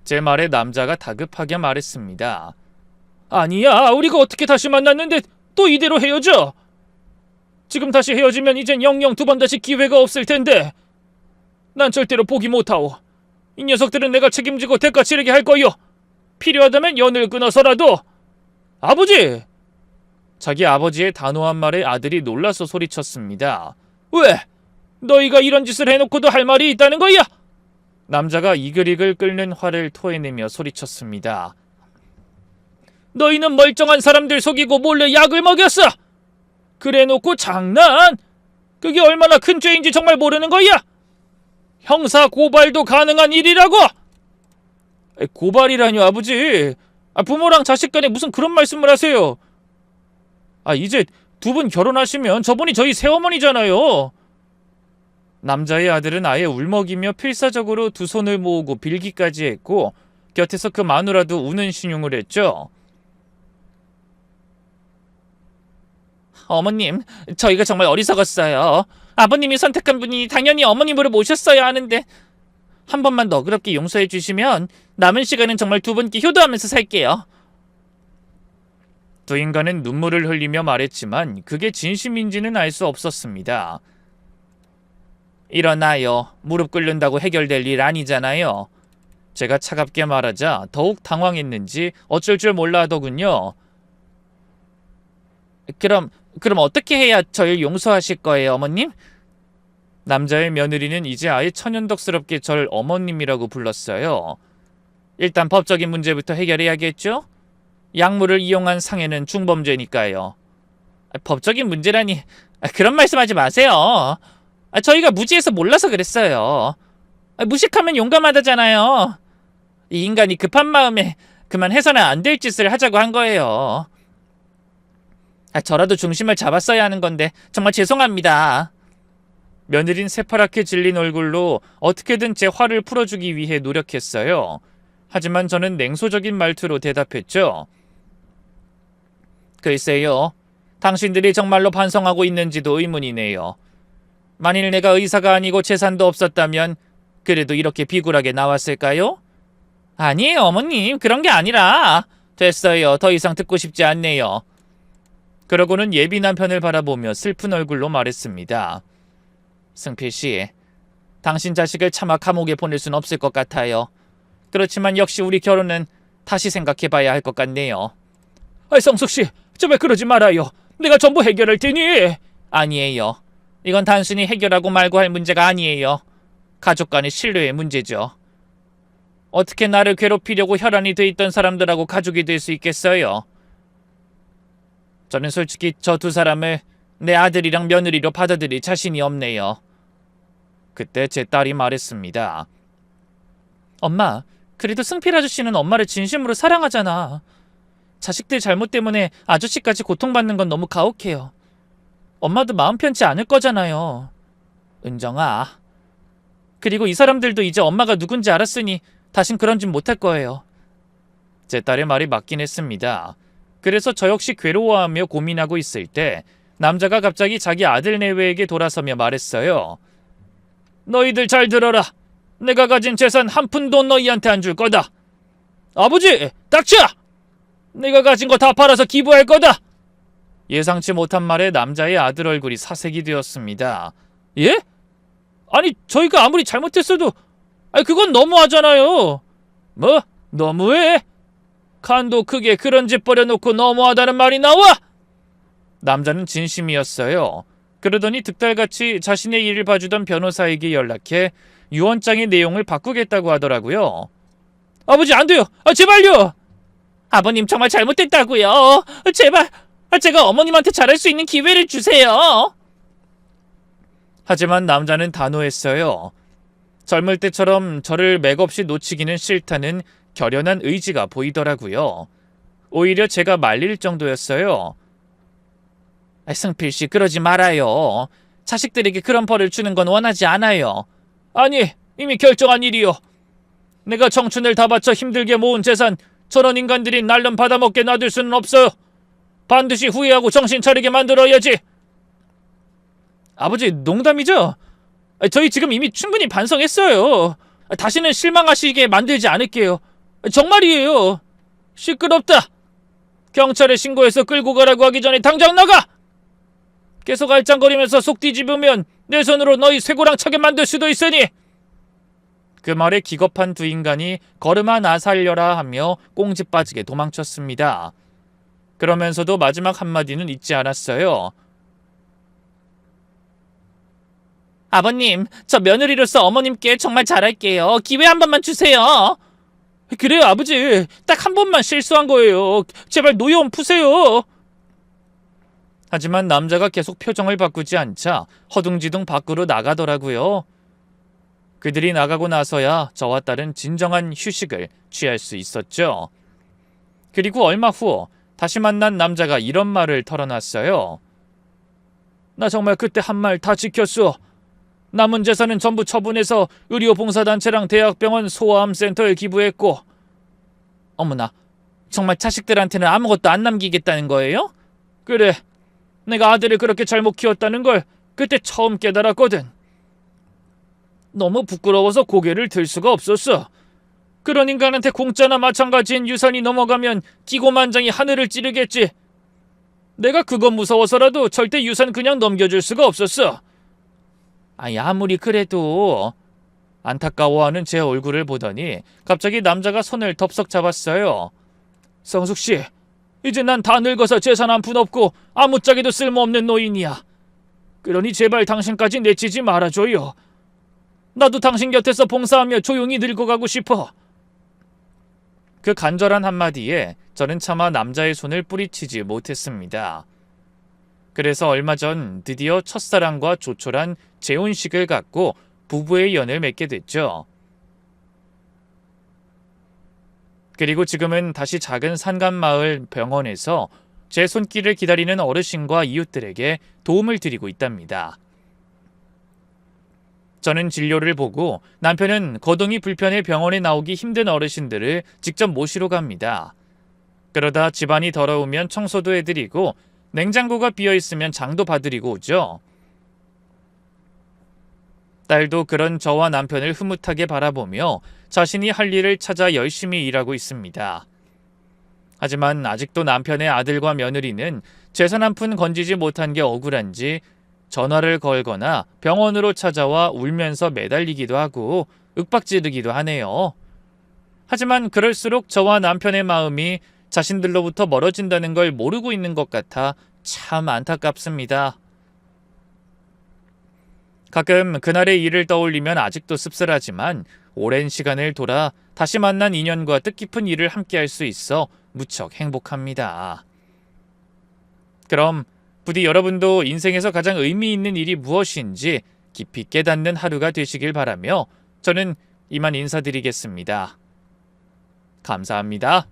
제 말에 남자가 다급하게 말했습니다. 아니야, 우리가 어떻게 다시 만났는데 또 이대로 헤어져? 지금 다시 헤어지면 이젠 영영 두 번 다시 기회가 없을 텐데 난 절대로 포기 못하오. 이 녀석들은 내가 책임지고 대가 치르게 할 거요. 필요하다면 연을 끊어서라도. 아버지! 자기 아버지의 단호한 말에 아들이 놀라서 소리쳤습니다. 왜? 너희가 이런 짓을 해놓고도 할 말이 있다는 거야? 남자가 이글이글 끓는 화를 토해내며 소리쳤습니다. 너희는 멀쩡한 사람들 속이고 몰래 약을 먹였어! 그래놓고 장난? 그게 얼마나 큰 죄인지 정말 모르는 거야? 형사 고발도 가능한 일이라고! 고발이라뇨, 아버지. 부모랑 자식 간에 무슨 그런 말씀을 하세요. 이제 두 분 결혼하시면 저분이 저희 새어머니잖아요. 남자의 아들은 아예 울먹이며 필사적으로 두 손을 모으고 빌기까지 했고 곁에서 그 마누라도 우는 신용을 했죠. 어머님, 저희가 정말 어리석었어요. 아버님이 선택한 분이 당연히 어머님으로 모셨어야 하는데 한 번만 너그럽게 용서해 주시면 남은 시간은 정말 두 분께 효도하면서 살게요. 두 인간은 눈물을 흘리며 말했지만 그게 진심인지는 알 수 없었습니다. 일어나요. 무릎 꿇는다고 해결될 일 아니잖아요. 제가 차갑게 말하자 더욱 당황했는지 어쩔 줄 몰라 하더군요. 그럼 어떻게 해야 절 용서하실 거예요, 어머님? 남자의 며느리는 이제 아예 천연덕스럽게 절 어머님이라고 불렀어요. 일단 법적인 문제부터 해결해야겠죠? 약물을 이용한 상해는 중범죄니까요. 법적인 문제라니, 그런 말씀하지 마세요. 저희가 무지해서 몰라서 그랬어요. 무식하면 용감하다잖아요. 이 인간이 급한 마음에 그만 해서는 안 될 짓을 하자고 한 거예요. 저라도 중심을 잡았어야 하는 건데 정말 죄송합니다. 며느린 새파랗게 질린 얼굴로 어떻게든 제 화를 풀어주기 위해 노력했어요. 하지만 저는 냉소적인 말투로 대답했죠. 글쎄요. 당신들이 정말로 반성하고 있는지도 의문이네요. 만일 내가 의사가 아니고 재산도 없었다면 그래도 이렇게 비굴하게 나왔을까요? 아니에요, 어머님. 그런 게 아니라. 됐어요. 더 이상 듣고 싶지 않네요. 그러고는 예비 남편을 바라보며 슬픈 얼굴로 말했습니다. 승필씨, 당신 자식을 차마 감옥에 보낼 순 없을 것 같아요. 그렇지만 역시 우리 결혼은 다시 생각해봐야 할 것 같네요. 성숙씨, 제발 그러지 말아요. 내가 전부 해결할 테니. 아니에요. 이건 단순히 해결하고 말고 할 문제가 아니에요. 가족 간의 신뢰의 문제죠. 어떻게 나를 괴롭히려고 혈안이 돼 있던 사람들하고 가족이 될 수 있겠어요? 저는 솔직히 저 두 사람을 내 아들이랑 며느리로 받아들일 자신이 없네요. 그때 제 딸이 말했습니다. 엄마, 그래도 승필 아저씨는 엄마를 진심으로 사랑하잖아. 자식들 잘못 때문에 아저씨까지 고통받는 건 너무 가혹해요. 엄마도 마음 편치 않을 거잖아요. 은정아. 그리고 이 사람들도 이제 엄마가 누군지 알았으니 다신 그런 짓 못할 거예요. 제 딸의 말이 맞긴 했습니다. 그래서 저 역시 괴로워하며 고민하고 있을 때 남자가 갑자기 자기 아들 내외에게 돌아서며 말했어요. 너희들 잘 들어라. 내가 가진 재산 한 푼도 너희한테 안 줄 거다. 아버지, 닥쳐! 내가 가진 거 다 팔아서 기부할 거다. 예상치 못한 말에 남자의 아들 얼굴이 사색이 되었습니다. 예? 아니, 저희가 아무리 잘못했어도 그건 너무하잖아요. 뭐? 너무해? 칸도 크게 그런 짓 벌여놓고 너무하다는 말이 나와? 남자는 진심이었어요. 그러더니 득달같이 자신의 일을 봐주던 변호사에게 연락해 유언장의 내용을 바꾸겠다고 하더라고요. 아버지, 안 돼요. 제발요. 아버님, 정말 잘못됐다고요. 제발, 제가 어머님한테 잘할 수 있는 기회를 주세요. 하지만 남자는 단호했어요. 젊을 때처럼 저를 맥없이 놓치기는 싫다는 결연한 의지가 보이더라고요. 오히려 제가 말릴 정도였어요. 승필씨, 그러지 말아요. 자식들에게 그런 벌을 주는 건 원하지 않아요. 아니, 이미 결정한 일이요. 내가 청춘을 다 바쳐 힘들게 모은 재산 저런 인간들이 날름 받아먹게 놔둘 수는 없어요. 반드시 후회하고 정신 차리게 만들어야지. 아버지, 농담이죠? 저희 지금 이미 충분히 반성했어요. 다시는 실망하시게 만들지 않을게요. 정말이에요. 시끄럽다. 경찰에 신고해서 끌고 가라고 하기 전에 당장 나가! 계속 알짱거리면서 속 뒤집으면 내 손으로 너희 쇠고랑 차게 만들 수도 있으니 그 말에 기겁한 두 인간이 걸음아 나 살려라 하며 꽁지 빠지게 도망쳤습니다. 그러면서도 마지막 한마디는 잊지 않았어요. 아버님, 저 며느리로서 어머님께 정말 잘할게요. 기회 한 번만 주세요. 그래요, 아버지. 딱 한 번만 실수한 거예요. 제발 노여움 푸세요. 하지만 남자가 계속 표정을 바꾸지 않자 허둥지둥 밖으로 나가더라고요. 그들이 나가고 나서야 저와 딸은 진정한 휴식을 취할 수 있었죠. 그리고 얼마 후 다시 만난 남자가 이런 말을 털어놨어요. 나 정말 그때 한 말 다 지켰어. 남은 재산은 전부 처분해서 의료봉사단체랑 대학병원 소아암센터에 기부했고. 어머나, 정말 자식들한테는 아무것도 안 남기겠다는 거예요? 그래, 내가 아들을 그렇게 잘못 키웠다는 걸 그때 처음 깨달았거든. 너무 부끄러워서 고개를 들 수가 없었어. 그런 인간한테 공짜나 마찬가지인 유산이 넘어가면 기고만장이 하늘을 찌르겠지. 내가 그건 무서워서라도 절대 유산 그냥 넘겨줄 수가 없었어. 아무리 그래도. 안타까워하는 제 얼굴을 보더니 갑자기 남자가 손을 덥석 잡았어요. 성숙씨, 이제 난 다 늙어서 재산 한 푼 없고 아무짝에도 쓸모없는 노인이야. 그러니 제발 당신까지 내치지 말아줘요. 나도 당신 곁에서 봉사하며 조용히 늙어가고 싶어. 그 간절한 한마디에 저는 차마 남자의 손을 뿌리치지 못했습니다. 그래서 얼마 전 드디어 첫사랑과 조촐한 재혼식을 갖고 부부의 연을 맺게 됐죠. 그리고 지금은 다시 작은 산간마을 병원에서 제 손길을 기다리는 어르신과 이웃들에게 도움을 드리고 있답니다. 저는 진료를 보고 남편은 거동이 불편해 병원에 나오기 힘든 어르신들을 직접 모시러 갑니다. 그러다 집안이 더러우면 청소도 해드리고 냉장고가 비어있으면 장도 봐드리고 오죠. 딸도 그런 저와 남편을 흐뭇하게 바라보며 자신이 할 일을 찾아 열심히 일하고 있습니다. 하지만 아직도 남편의 아들과 며느리는 재산 한 푼 건지지 못한 게 억울한지 전화를 걸거나 병원으로 찾아와 울면서 매달리기도 하고 윽박지르기도 하네요. 하지만 그럴수록 저와 남편의 마음이 자신들로부터 멀어진다는 걸 모르고 있는 것 같아 참 안타깝습니다. 가끔 그날의 일을 떠올리면 아직도 씁쓸하지만 오랜 시간을 돌아 다시 만난 인연과 뜻깊은 일을 함께할 수 있어 무척 행복합니다. 그럼 부디 여러분도 인생에서 가장 의미 있는 일이 무엇인지 깊이 깨닫는 하루가 되시길 바라며 저는 이만 인사드리겠습니다. 감사합니다.